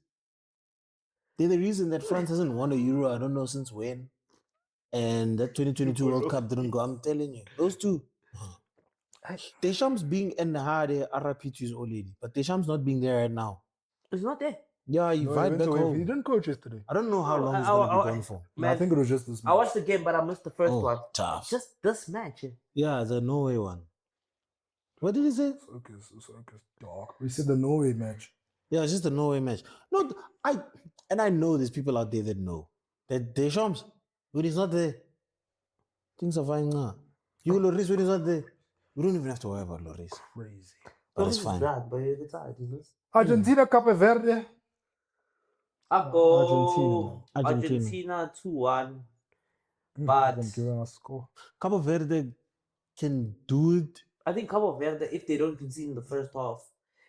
They're the reason that France hasn't won a Euro, I don't know since when. And that 2022 World Cup didn't go. I'm telling you. Those two. Deschamps being in the hard RP to his old lady. But Deschamps not being there right now. It's not there. Yeah, he No, he vibed went back away. He home. didn't coach yesterday. I don't know how No, long he's I- going to I- be gone for. No, I think it was just this I match. watched the game, but I missed the first one. Tough. Just this match. Yeah, the Norway one. What did he say? Focus, dog. We said the Norway match. Yeah, it's just a Norway match. No, I know there's people out there that know that Deschamps, when he's not there, things are fine now. You Lloris, when he's not there, we don't even have to worry about Lloris. Crazy. But it's fine. Bad, but it's alright, isn't it? Argentina, Cape Verde. I go Argentina. Argentina 2-1. I'm But giving a score. Cabo Verde can do it. I think Cabo Verde, if they don't concede in the first half,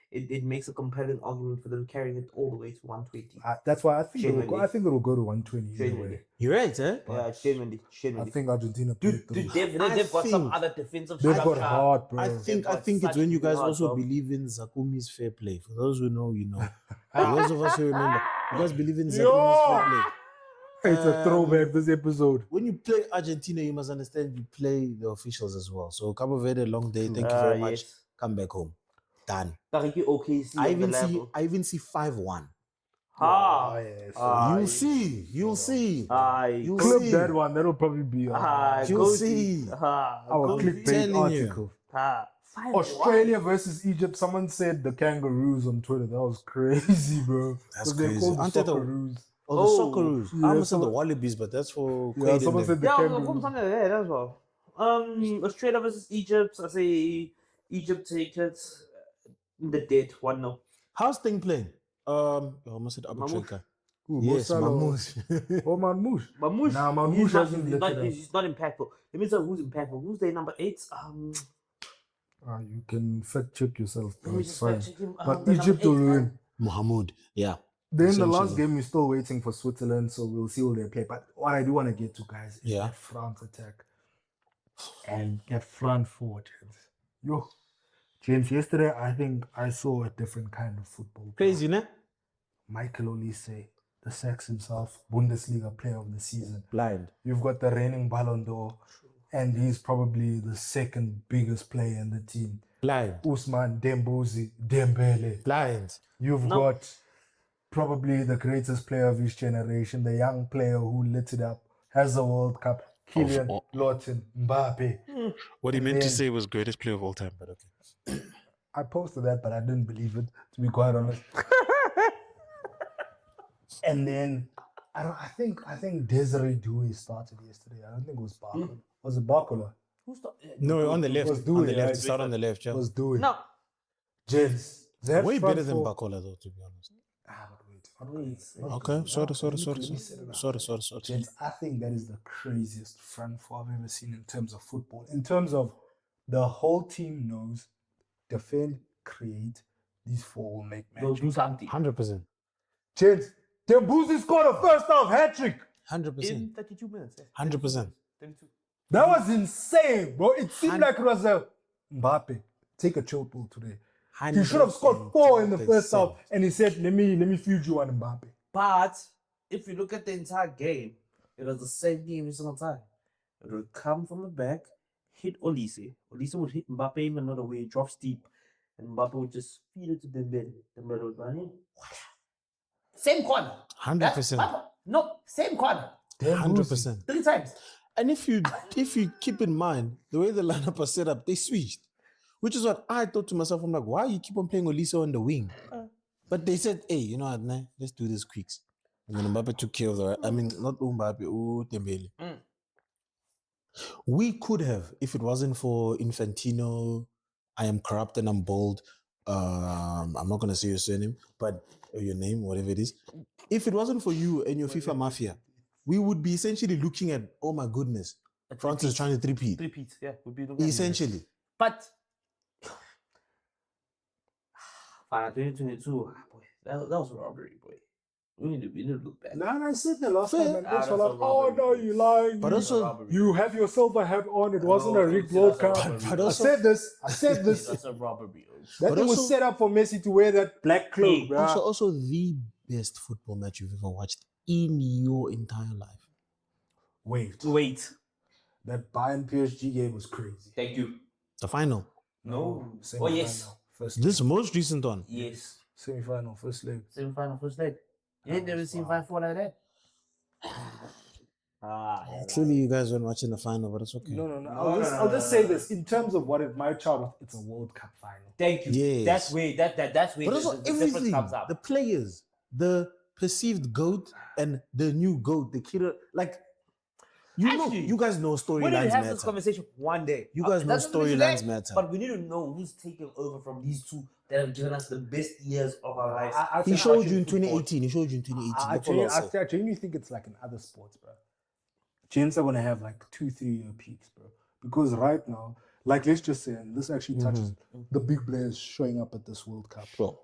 it makes a compelling argument for them carrying it all the way to 120. That's why I think it will go. Genuinely. I think it will go to 120 either Genuinely. way. You're right, eh? Yeah, genuinely. I think Argentina played through. They've I got some think other defensive They've got structure. hard, bro. I think got it's such when you guys hard also job. believe in Zakumi's fair play. For those who know, you know. For those of us who remember, you guys believe in Zakumi's fair play. It's a throwback this episode. When you play Argentina, you must understand you play the officials as well. So Cabo Verde, long day. Thank you very much. Yes. Come back home. Done. Tariki OKC I on the even see. level. I even see 5-1. Ha! yes. You'll see. You'll see. You'll Clip see. that one. That'll probably be You'll see. our I'm clickbait telling you. article. Australia. Australia versus Egypt. Someone said the kangaroos on Twitter. That was crazy, bro. That's 'Cause they're crazy. called the Aren't they the- Socceroos. Oh, the Oh, Socceroos. yeah, I almost said the someone- Wallabies, but that's for Yeah, Quaid someone and said them. the Yeah, kangaroos. something like that as well. Australia versus Egypt. I say Egypt take it in the dead 1-0. How's thing playing? I almost said Mamouche. Abutrika. Who, Yes, Salah or- Mamouche. or Marmoush. Mamouche, Nah, Marmouche he's not, hasn't he's lit not, it up. he's not impactful. Let me tell you who's impactful. Who's their number 8? You can fact check yourself, Let bro. me It's just fine. fact check him. But The number Egypt will 8, win. Mohamed. Yeah. Then the last Essentially. game, we're still waiting for Switzerland, so we'll see how they play. But what I do want to get to, guys, is Yeah. that France attack and that front forward. Yo, James, yesterday I think I saw a different kind of football. bro. Crazy, ne? Michael Olise, the Sax himself, Bundesliga player of the season. Blind. You've got the reigning Ballon d'Or, and he's probably the second biggest player in the team. Blind. Usman Dembele. Blind. You've got probably the greatest player of his generation, the young player who lit it up, has the World Cup, Kylian Of- Lawton Mbappe. What he And meant to then- say was greatest player of all time, but okay. I posted that, but I didn't believe it, to be quite honest. And then I think Desiree Dewey started yesterday. I don't think it was Barcola. Was it Barcola? Who's the. No, on the left. was On Dewey, the left. right? Start on the left, yeah. It was Dewey. No. Gents. that Way front better than four- Bakola, though, to be honest. But wait. Okay, sorry. Sorry. Gents, I think that is the craziest front four I've ever seen in terms of football. In terms of the whole team knows, defend, create, these four will make They'll magic. do something. 100%. Gents, Dembuzi scored a first half hat trick. 100%. In 32 minutes. Yeah. 100%. 32. That was insane, bro. It seemed like it was a Mbappe. Take a chill pill today. He should have scored 4 in the first half, and he said, "Let me feed you on Mbappe." But if you look at the entire game, it was the same game every single time. It would come from the back, hit Olise. Olise would hit Mbappe even another way, drops deep, and Mbappe would just feed it to Dembele. Dembele would run in. Same corner. 100%. No, same corner. 100%. 3 times. And if you keep in mind the way the lineup was set up, they switched. Which is what I thought to myself. I'm like, why you keep on playing Olise on the wing? But they said, hey, you know what, nah, let's do this quicks. And then Mbappe took care of the I mean, not Mbappe, Dembele. We could have, if it wasn't for Infantino, I am corrupt and I'm bold. I'm not gonna say your surname, but or your name, whatever it is. If it wasn't for you and your FIFA mafia, we would be essentially looking at, oh my goodness, France is trying to three-peat. 3 yeah, would be looking at it. Essentially. But 2022, boy, that was a robbery, boy. We need to look back. Nah, I said the last Fair. time, and Ah, that's that's all a like, oh no, robbery. you lying. But you, also- you have your silver hat on. It wasn't No, a rigged that's a World Cup. robbery. But I also- said this. That's a robbery. That But thing was also- set up for Messi to wear that black cloak, Hey, bruh. Also the best football match you've ever watched in your entire life. Wait, that Bayern PSG game was crazy. Thank you. The final. No. Oh, Semi-final, yes. First This most recent one. Yes. semi-final, first leg. Semi-final, first leg. You ain't never seen 5-4 like that. Yeah. Clearly you guys weren't watching the final, but it's okay. No. No, I'll just say this in terms of what it might chart with. It's a World Cup final. Thank you. Yes. That's where that's where But the also difference everything. comes up. The players, the perceived GOAT and the new GOAT, the killer, like Actually, you guys know We need to storylines have this matter. conversation one day. You guys It know doesn't mean storylines that, matter. But we need to know who's taking over from these two that have given us the best years of our lives. He showed you in 2018. He showed you in 2018. That's all I'll say. I genuinely think it's like in other sports, bro. Gents are gonna have like 2-3 year peaks, bro. Because right now, like let's just say, and this actually touches the big players showing up at this World Cup. Bro.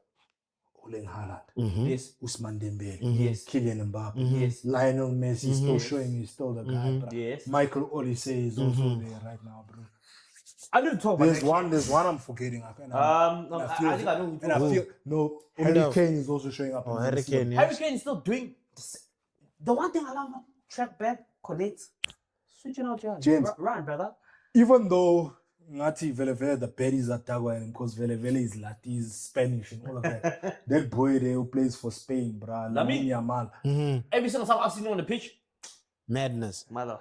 Erling Haaland, Yes. Usman Dembele, Yes. Kylian Mbappe, Yes. Lionel Messi still showing he's still the guy, bro. Yes. Michael Olise is also there right now, bro. I need to talk about There's one I'm forgetting. I I think I know who and I to feel no. Harry Hold up. Kane is also showing up. Oh, in Harry this Kane, one. yeah. Harry Kane is still doing the one thing I love about track back, collect, switching out your James. run, brother. Even though Ngati Velevele, the baddies are Taguan, because Velevele is Latin, is Spanish, and all of that. That boy there who plays for Spain, bruh, Lamine Yamal. Every single time I've seen him on the pitch, Madness. mother.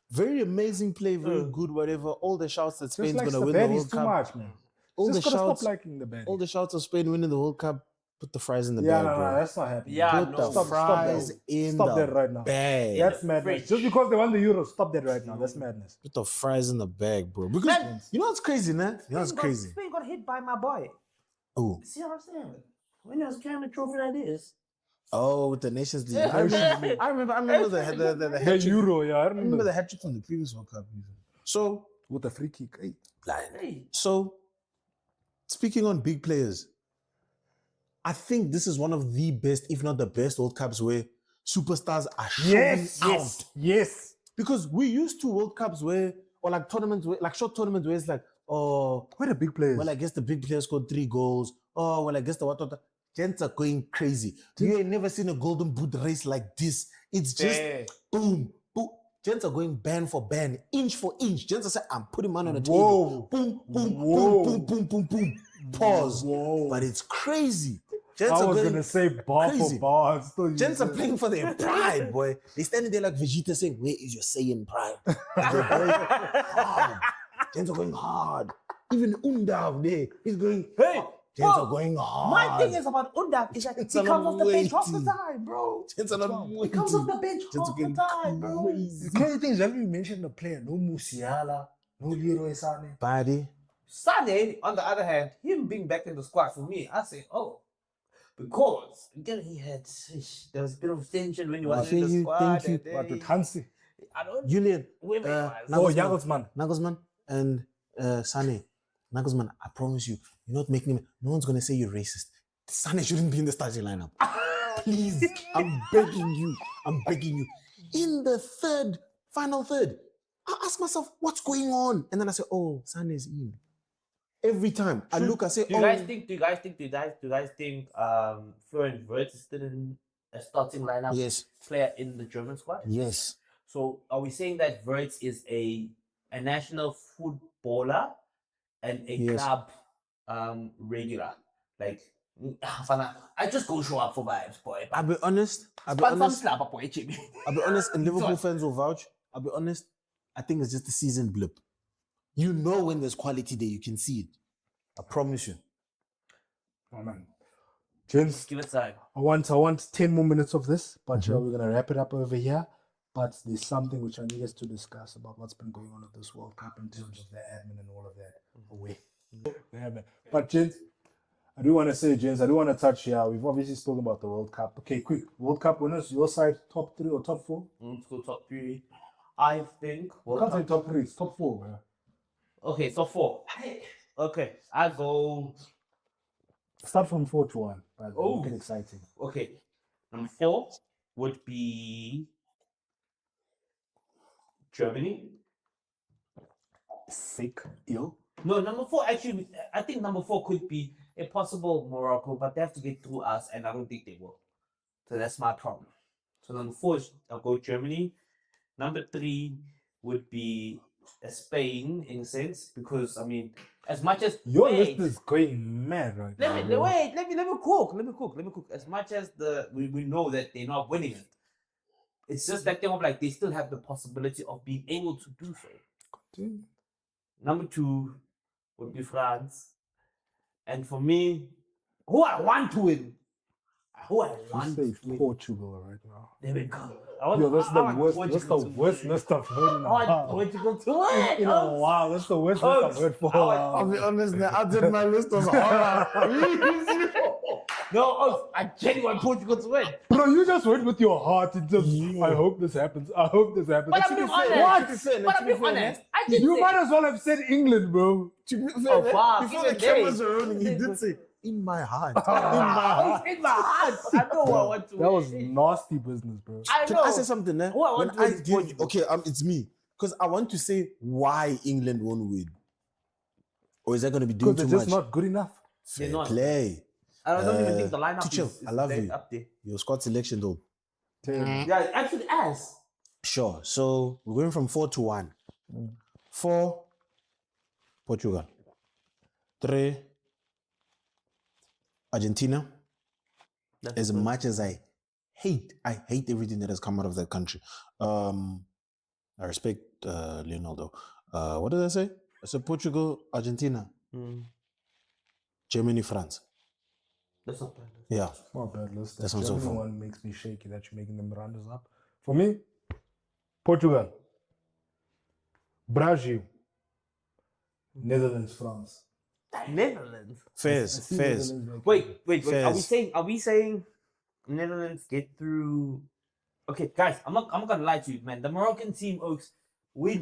Very amazing play, very good, whatever. All the shouts that Just Spain's likes gonna the win the baddies World too Cup. much, man. All Just the gotta shouts, stop liking the baddies. all the shouts of Spain winning the World Cup. Put the fries in the Yeah, bag, bro. no, that's not happening. Yeah, Put no. the fries that. in Stop the that right now. bag. That's madness. Fridge. Just because they won the Euro, stop that right now. That's madness. Put the fries in the bag, bro. Because Man. you know what's crazy, man? You know what's crazy? Spain got hit by my boy. Oh, See what I'm saying? When he was carrying the trophy like this, Oh, with the Nations League. Yeah. I remember the The hat trick. Euro, yeah, I I remember remember. the hat trick from the previous World Cup. So, With the free kick. Hey. Hey. so speaking on big players, I think this is one of the best, if not the best, World Cups where superstars are showing out. Yes. Because we used to World Cups where, or like tournaments, where, like short tournaments where it's like, oh, Where the big players? well, I guess the big players scored 3 goals. Oh, well, I guess the what. Gents are going crazy. You ain't never seen a golden boot race like this. It's just boom, boom. Gents are going band for band, inch for inch. Gents are saying, I'm putting money on the table. Boom, boom, Whoa. boom, boom, boom, boom, boom. Pause. Whoa. But it's crazy. Gents I are was going gonna say bar crazy. for bar. Gents are playing for their pride, boy. They standing there like Vegeta saying, where is your Saiyan pride? They're going hard. Gents are going hard. Even Undav there, he's going, Hey, Gents bro, are going hard. My thing is about Undaf is that he Gents are comes not off the bench half the waiting. time, bro. Gents are not He comes off the bench Gents are half the going time, bro. crazy. The crazy thing is, haven't you mentioned the player? No Musiala, no Leroy Sané. Body. Sane, on the other hand, him being back in the squad for me, I say, oh, because again he had there was a bit of tension when he was in the squad. thank you. and then But with he- Hansi. I don't Julian. whoever it was. Oh, Nagelsmann. Jagelsmann. Nagelsmann and Sane. Nagelsmann, I promise you, you're not making him. No one's gonna say you're racist. Sane shouldn't be in the starting lineup. Please, I'm begging you. I'm begging you. In the final third, I ask myself, what's going on? And then I say, oh, Sane is in. Every time I look, I say, Do you guys think Florian Wirtz is still in a starting lineup yes, player in the German squad? yes. So are we saying that Wirtz is a national footballer and a Yes. club regular? Like Bafana, I just go show up for vibes, boy. I'll be honest. I'll be honest, And Liverpool fans will vouch. I'll be honest. I think it's just a season blip. You know when there's quality there, you can see it. I promise you. Oh man. Gents, Give it time. I want 10 more minutes of this, but we're gonna wrap it up over here. But there's something which I need us to discuss about what's been going on at this World Cup in terms of the admin and all of that. Away. Yeah, man. But gents, I do want to touch here. We've obviously spoken about the World Cup. Okay, quick. World Cup winners, your side, top 3 or top 4? Let's go top 3. I think. I can't say top 3, it's top 4, man. Okay, top 4. Okay, I go. Start from 4 to 1. But Oh. get exciting. Okay, number 4 would be Germany. Sick, ill. No, number 4 actually. I think number 4 could be a possible Morocco, but they have to get through us, and I don't think they will. So that's my problem. So number 4 is I'll go Germany. Number 3 would be Spain in a sense, because I mean, as much as Your list is going mad right now. bro. Let me cook. As much as we know that they're not winning it, it's just that thing of like they still have the possibility of being able to do so. Continue. Number 2 would be France, and for me, who I want to win, You say Portugal right now. There we go. Yo, that's the worst. That's the Portugal to worst win. list I've heard in a I want while. Portugal to win. In a while, that's the worst list I've heard for a I'll be while. honest, I did my list was hard. No, I genuinely want Portugal to win. Bro, you just went with your heart. It just, I hope this happens. I hope this happens. But I'm being honest. But I'm being honest. I did You say- might as well have said England, bro. To be Oh, fair, fuck, before even the cameras they- were rolling, he did say, in my heart. It's in my heart. I know who I want to That was win. nasty business, bro. I Can know. I say something there? Who I want to win is Portugal. Okay, it's me. Because I want to say why England won't win. Or is that going to be doing Because too they're much? just not good enough. They're Fair not. play. I don't even think the lineup Tuchel, is I love that you. up there. Your squad selection, though. Yeah, it actually as. Sure. So we're going from 4 to 1. 4, Portugal. 3, Argentina. As much as I hate everything that has come out of that country. I respect Leonardo. What did I say? I said Portugal, Argentina, Germany, France. That's not bad. Yeah. Not bad list. That's The what's so Germany far. one makes me shaky that you're making them rounders up. For me, Portugal, Brazil, Netherlands, France. Netherlands. Fairs. I see Netherlands like- Wait. Are we Fairs. saying? Netherlands get through. Okay, guys, I'm not gonna lie to you, man. The Moroccan team, Oaks, we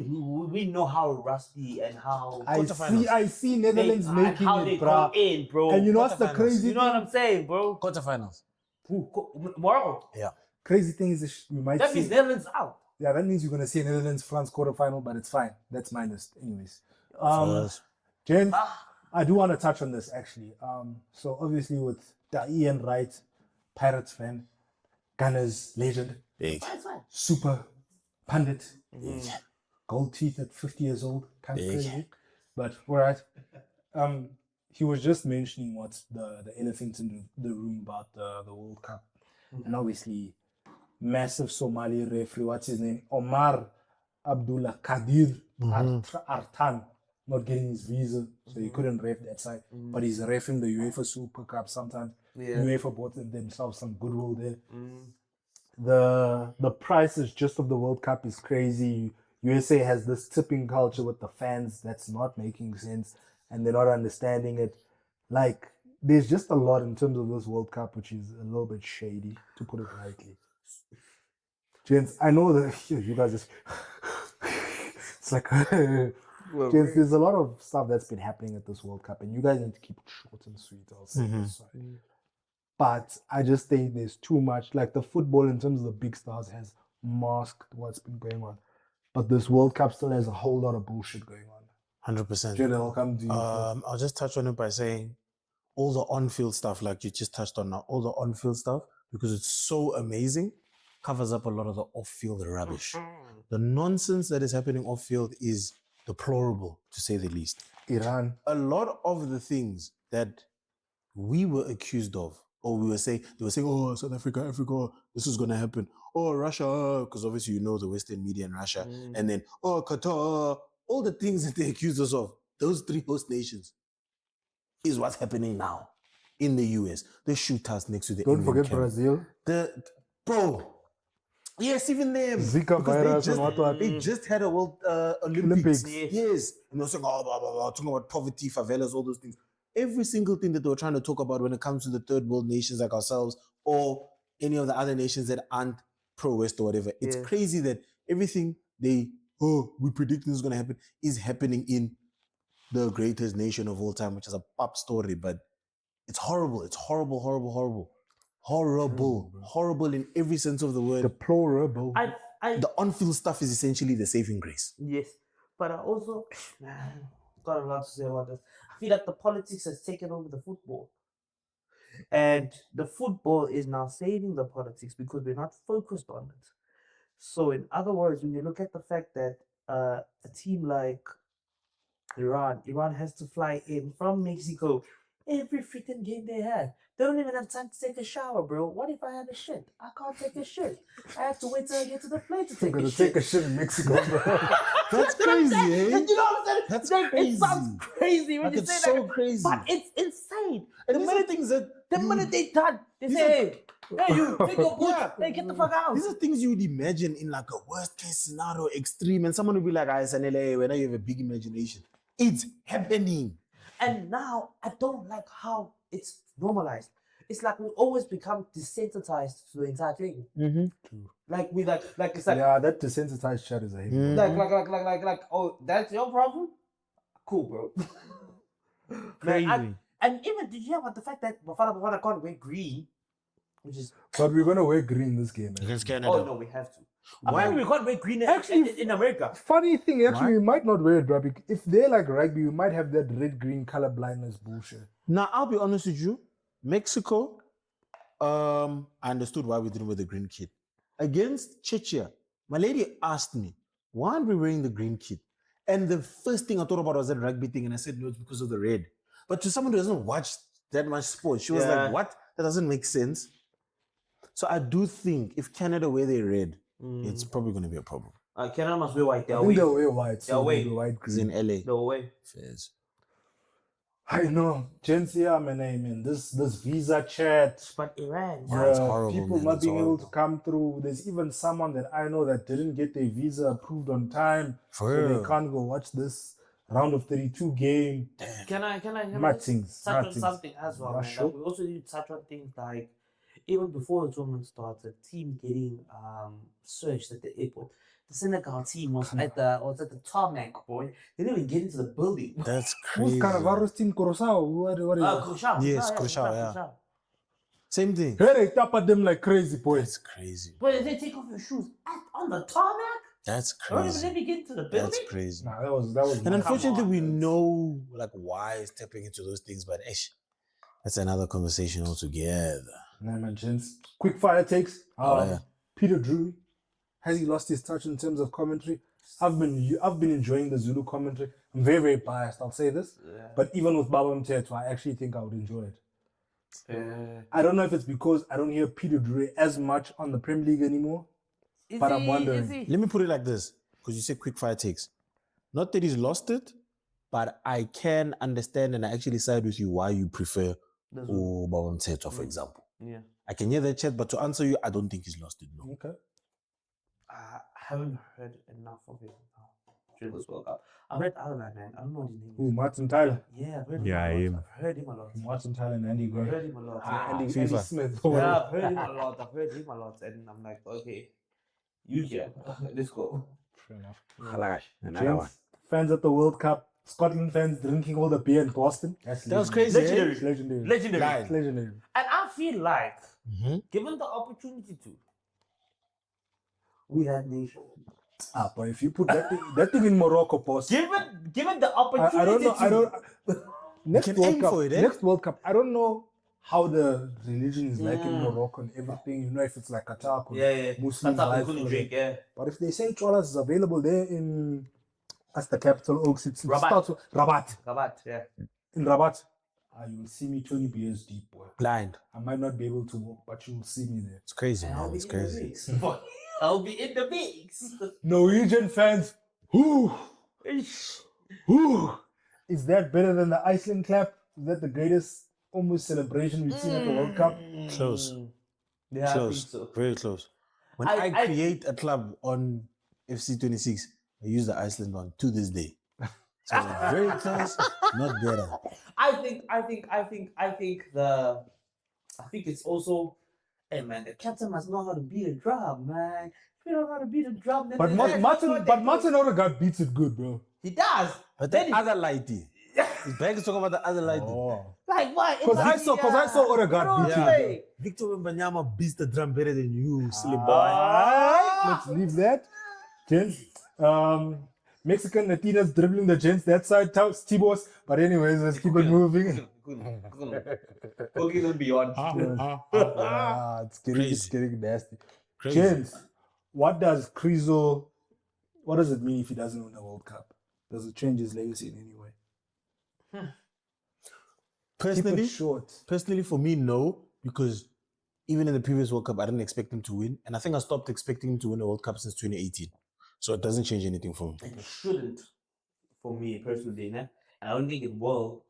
know how rusty and how I see Netherlands and making how it, they bruh. come in, bro. And you know what's the Quarterfinals. crazy You know what thing? I'm saying, bro? Quarterfinals. Morocco. Yeah. Crazy thing is we might That see. means Netherlands out. Yeah, that means you're gonna see Netherlands France quarterfinal, but it's fine. That's minus, anyways. First. Jen, I do want to touch on this actually. So obviously with the Ian Wright, Pirates fan, Gunners legend, Big. That's fine. super pundit, Big. gold teeth at 50 years old, kind of Big. crazy. But alright. He was just mentioning what's the elephant in the room about the World Cup. And obviously massive Somali referee, what's his name? Omar Abdullah Kadir Artan, not getting his visa, so he couldn't ref that side. But he's refing the UEFA Super Cup sometimes. Yeah. UEFA bought themselves some goodwill there. The prices just of the World Cup is crazy. USA has this tipping culture with the fans that's not making sense, and they're not understanding it. Like, there's just a lot in terms of this World Cup, which is a little bit shady, to put it lightly. Gents, I know that you guys just it's like Gents, there's a lot of stuff that's been happening at this World Cup, and you guys need to keep it short and sweet. I'll say this. But I just think there's too much. Like the football, in terms of the big stars, has masked what's been going on. But this World Cup still has a whole lot of bullshit going on. 100%. Jen, I'll come to you. I'll just touch on it by saying all the on-field stuff, like you just touched on now, all the on-field stuff, because it's so amazing, covers up a lot of the off-field rubbish. The nonsense that is happening off-field is deplorable, to say the least. Iran. A lot of the things that we were accused of, or we were saying, they were saying, oh, South Africa, this is going to happen. Oh, Russia, because obviously you know the Western media in Russia. And then, oh, Qatar, all the things that they accused us of, those three host nations, is what's happening now in the US. They shoot us next to the Don't England forget camp. Brazil. Bro, yes, even them. Zika Because virus and what. they just had a World Olympics. Olympics. Yes. And they're saying, oh, blah, blah, blah, talking about poverty, favelas, all those things. Every single thing that they were trying to talk about when it comes to the third world nations like ourselves or any of the other nations that aren't pro-West or whatever. It's crazy that everything we predict this is going to happen is happening in the greatest nation of all time, which is a pop story, but it's horrible. It's horrible, horrible, horrible. Horrible in every sense of the word. Deplorable. The on-field stuff is essentially the saving grace. Yes, but I also got a lot to say about this. I feel like the politics has taken over the football, and the football is now saving the politics because we're not focused on it. So, in other words, when you look at the fact that a team like Iran has to fly in from Mexico every freaking game they have. They don't even have time to take a shower, bro. What if I have a shit? I can't take a shit. I have to wait till I get to the plane to I'm take gonna a shit. take a shit in Mexico, bro. That's crazy, eh? And you know what I'm saying? That's Like, crazy. It sounds crazy when Like, you it's say so that. crazy. But it's insane. And The these are minute, things that the minute they done, they say, hey, you, take your boot. Hey, get the fuck out. These are things you would imagine in like a worst case scenario, extreme, and someone would be like, Sanele, when you have a big imagination. It's happening. And now I don't like how it's normalized. It's like we always become desensitized to the entire thing. Like we like it's like Yeah, that desensitized chat is a heavy one. like oh, that's your problem? Cool, bro. Man, and even did you hear about the fact that Bafana can't wear green, which is But we're gonna wear green this game. Man. Against Canada. oh no, we have to. Apparently we can't wear green in America. Funny thing, actually, we might not wear it, bro. If they're like rugby, we might have that red-green color blindness bullshit. Now, I'll be honest with you. Mexico, I understood why we didn't wear the green kit. Against Czechia, my lady asked me, why aren't we wearing the green kit? And the first thing I thought about was that rugby thing, and I said, no, it's because of the red. But to someone who doesn't watch that much sport, she was like, what? That doesn't make sense. So I do think if Canada wear their red, it's probably going to be a problem. Canada must wear white. I think they'll wear white. They'll wear white, It's green. in LA. No way. Fairs. I know. Gensia, man. This visa chat. But Iran. It's horrible, People man. not It's being able to horrible. come through. There's even someone that I know that didn't get their visa approved on time. For so real. they can't go watch this round of 32 game. Can I Mad things. touch on something as well, Yeah, man? sure. Like, we also need to touch on things like even before the tournament started, team getting searched at the airport. The Senegal team was at the tarmac, boy. They didn't even get into the building. That's Who's crazy. Cannavaro's team, Corosao? What is it? Crucial, Yes, Crucial, yeah. Same thing. Hey, they tap at them like crazy, boy. That's crazy. But they take off your shoes on the tarmac? That's Don't even let crazy. me get into the building? That's crazy. Nah, that was. And mad. unfortunately, on, we man. know like why it's tapping into those things, but that's another conversation altogether. Nah, man, gents. Quick fire takes. Yeah. Peter Drury, has he lost his touch in terms of commentary? I've been enjoying the Zulu commentary. I'm very, very biased, I'll say this. Yeah. But even with Baba Mteto, I actually think I would enjoy it. Uh, I don't know if it's because I don't hear Peter Drury as much on the Premier League anymore. But I'm wondering. Let me put it like this, because you said quick fire takes. Not that he's lost it, but I can understand and I actually side with you why you prefer Baba Mteto, for example. Yeah. I can hear that chat, but to answer you, I don't think he's lost it. No. Okay. I haven't heard enough of him during this World Cup. I've heard other man. I don't know what his name is. Who, Martin Tyler? Yeah, I've heard him Yeah, a lot. him. I've heard him a lot. Martin Tyler and Andy I've Gray. heard him a lot. Andy FIFA. Smith. Yeah, I've heard him a lot. I've heard him a lot. And I'm like, okay, you here. Let's go. Fair enough. Gents, Fans at the World Cup, Scotland fans drinking all the beer in Boston. That was crazy, eh? Legendary. Legendary. Legendary. It's legendary. And I feel like, Mhm. given the opportunity to, we have nation. But if you put that thing in Morocco, boss. Given the opportunity I don't know. to, I don't. Next can World aim Cup. for it, eh? Next World Cup. I don't know how the religion is like in Morocco and everything. You know, if it's like Qatar, Yeah. Muslims, That's how we life, couldn't all drink, that. yeah. But if they say Cholas is available there in, that's the capital, Oaks. It Rabat. starts with Rabat. Rabat, yeah. In Rabat, you will see me 20 beers deep, boy. Blind. I might not be able to walk, but you will see me there. It's crazy, And man. I'll be It's in the crazy. mix. I'll be in the mix. Norwegian fans, whoo, is that better than the Iceland clap? Is that the greatest almost celebration we've seen at the World Cup? Close. Yeah, I Close. think so. Very close. When I- I create a club on FC26, I use the Iceland one to this day. So very close, not better. I think it's also, hey man, the captain must know how to beat a drum, man. If you don't know how to beat a drum, then But Martin Odegaard beats it good, bro. he does. But Then the other lighty. His bag is talking about the other lighty. Oh. like what? Cause I saw Odegaard beat it. Yeah. Victor Wembanyama beats the drum better than you, silly boy. Alright, let's leave that. Gents, Mexican Latinas dribbling the gents that side, T-Boss. But anyways, let's keep it moving. Cooking and beyond. It's Crazy. getting nasty. Crazy. Gents, what does it mean if he doesn't win the World Cup? Does it change his legacy in any way? Keep it short. Personally, for me, no, because even in the previous World Cup, I didn't expect him to win, and I think I stopped expecting him to win a World Cup since 2018. So it doesn't change anything for me. It shouldn't, for me personally, né? I don't think it will.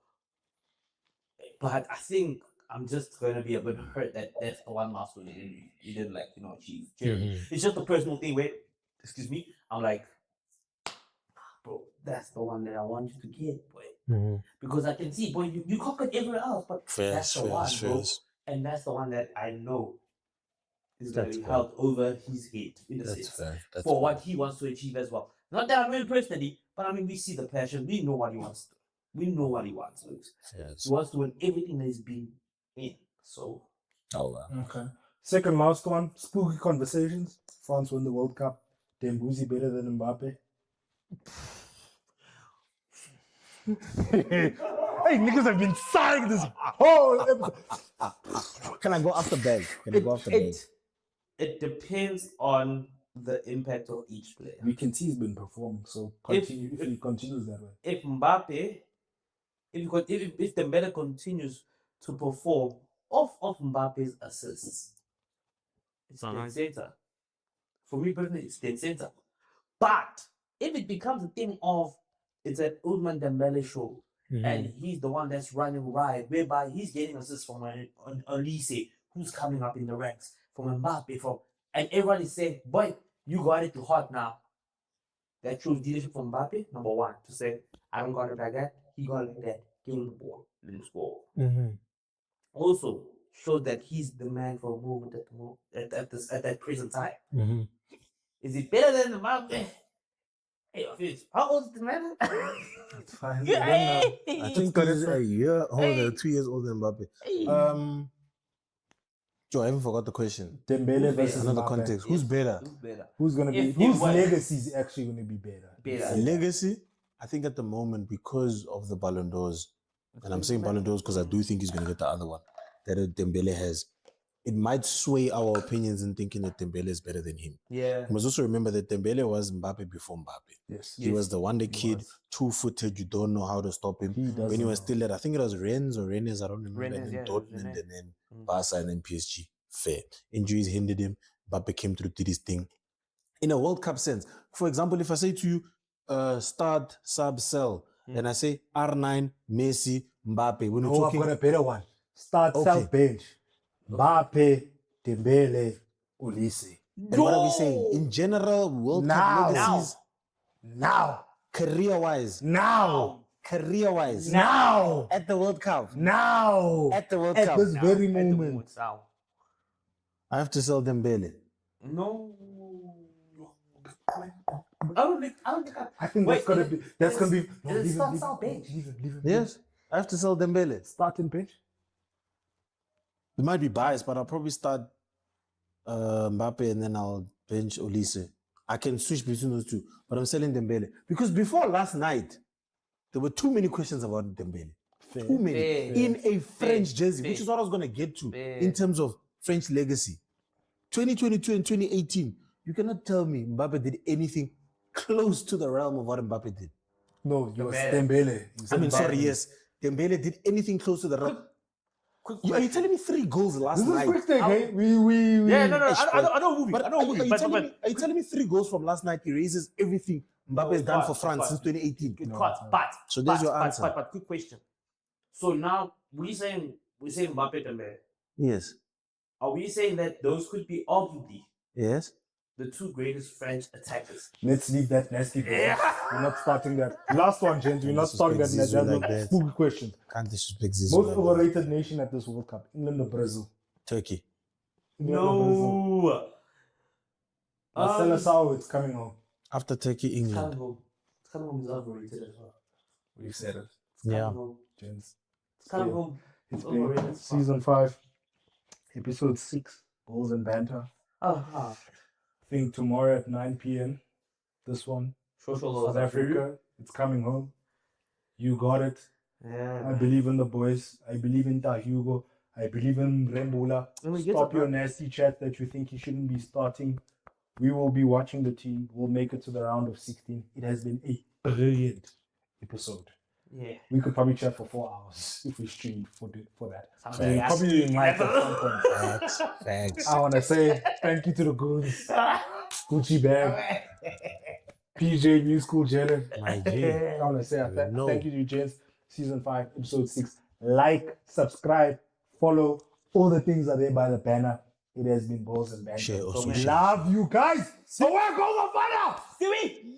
But I think I'm just gonna be a bit hurt that that's the one milestone he didn't like, achieve. It's just a personal thing where, excuse me, I'm like, bro, that's the one that I want you to get, boy. Because I can see, boy, you conquered everywhere else, but that's the one, bro. And that's the one that I know is going to be held over his head in a sense for what he wants to achieve as well. Not that I mean personally, but I mean we see the passion. We know what he wants. We know what he wants. He wants to win everything that he's been in. So, Okay. Second last one, spooky conversations. France won the World Cup. Dembuzi better than Mbappe. Hey, niggas have been sighing this whole episode. Can I go after bag? Can I go after bag? it depends on the impact of each player. We can see he's been performing, so continue if he continues that way. If Mbappe, if Dembele continues to perform off of Mbappe's assists, it's dead center. For me personally, it's dead center. But if it becomes a thing of it's an Oudman Dembele show, and he's the one that's running riot, whereby he's getting assists from an Olise, who's coming up in the ranks, from Mbappe, and everyone is saying, boy, you got it too hot now. That shows leadership from Mbappe, number one, to say, I don't got it like that, he got it like that, give him the ball, let him score. Also, showed that he's the man for a moment at that present time. Mm-hmm. Is he better than the man? Hey, how old is the man? It's fine. Yeah, I don't know. I think he's a year older, 2 years older than Mbappe. Joe, I haven't forgot the question. Dembele Who's versus Another Mbappe. context. Who's better? Who's better? Who's gonna be? If you Whose were- legacy is actually gonna be better? Better. Legacy, I think at the moment, because of the Ballon d'Ors, and I'm saying Ballon d'Ors because I do think he's going to get the other one that Dembele has, it might sway our opinions in thinking that Dembele is better than him. Yeah. You must also remember that Dembele was Mbappe before Mbappe. Yes. He was the wonder he kid, was. 2-footed, you don't know how to stop him. He doesn't When he was know. still at, I think it was Rennes or Rennes, I don't remember, Rennes, and then yeah, it was Dortmund, Rennes. and then Barca, and then PSG. Fair. Injuries hindered him. Mbappe came through, did his thing. In a World Cup sense, for example, if I say to you, start, sub, sell, and I say R9, Messi, Mbappe, when No, we're I've talking, got a better one. Start Okay. self bench. Mbappe, Dembele, Ulisse. and what are we saying? In general, World Now. Cup legacies, Now. career-wise, Now. career-wise, Now. at the World Cup, Now. at the World At Cup, this very At the moment. now. I have to sell Dembele. No. I don't think. I think Wait, that's gonna be. No, it leave starts leave out bench. leave him. Yes, I have to sell Dembele. Starting bench. It might be biased, but I'll probably start Mbappe and then I'll bench Olise. I can switch between those two, but I'm selling Dembele. Because before last night, there were too many questions about Dembele. Too many. Fair. In a French jersey, Fair. which is what I was going to get to Fair. in terms of French legacy. 2022 and 2018, you cannot tell me Mbappe did anything close to the realm of what Mbappe did. No, you Dembele. Dembele. You I said mean, sorry, Mbappe. yes. Dembele did anything close to the realm. Quick Are you telling me 3 goals last This is night? quick take, hey? We. Yeah, no. I know movie. But I know are movie. you But telling me 3 goals from last night erases everything Mbappe has done for France since 2018? Good No, cut. it's not. But So there's your answer. But quick question. So now we saying Mbappe Dembele. Yes. Are we saying that those could be arguably Yes. the 2 greatest French attackers? Let's leave that nasty business. Yeah. We're not starting that. Last one, gents. We're not starting that. Disrespect Zizou That's like that. spooky question. Can't disrespect Zizou. Most like that. overrated nation at this World Cup: England or Brazil? Turkey. England or Brazil? No. Marcelo Sao, it's coming home. After Turkey, England. Coming home is overrated as well. We've said it, Yeah. gents. Coming home. It's It's been overrated. season 5, episode 6, Balls and Banter. Uh-huh. I think tomorrow at 9 p.m. This one, South Africa, it's coming home. You got it. I Yeah. believe in the boys. I believe in Hugo. I believe in Rembula. Let me get Stop it, your bro. nasty chat that you think he shouldn't be starting. We will be watching the team. We'll make it to the round of 16. It has been a brilliant episode. Yeah. We could probably chat for 4 hours if we streamed for that. Somebody We'll probably in live at some point. Facts. Facts. I want to say thank you to the goons. Gucci bag, PJ New School Jelly. My G. I want to say No. thank you to you, gents. Season 5, episode 6. Like, subscribe, follow. All the things are there by the banner. It has been Balls and Banter. Share also, We share. love you guys. So where goes the fire? See me?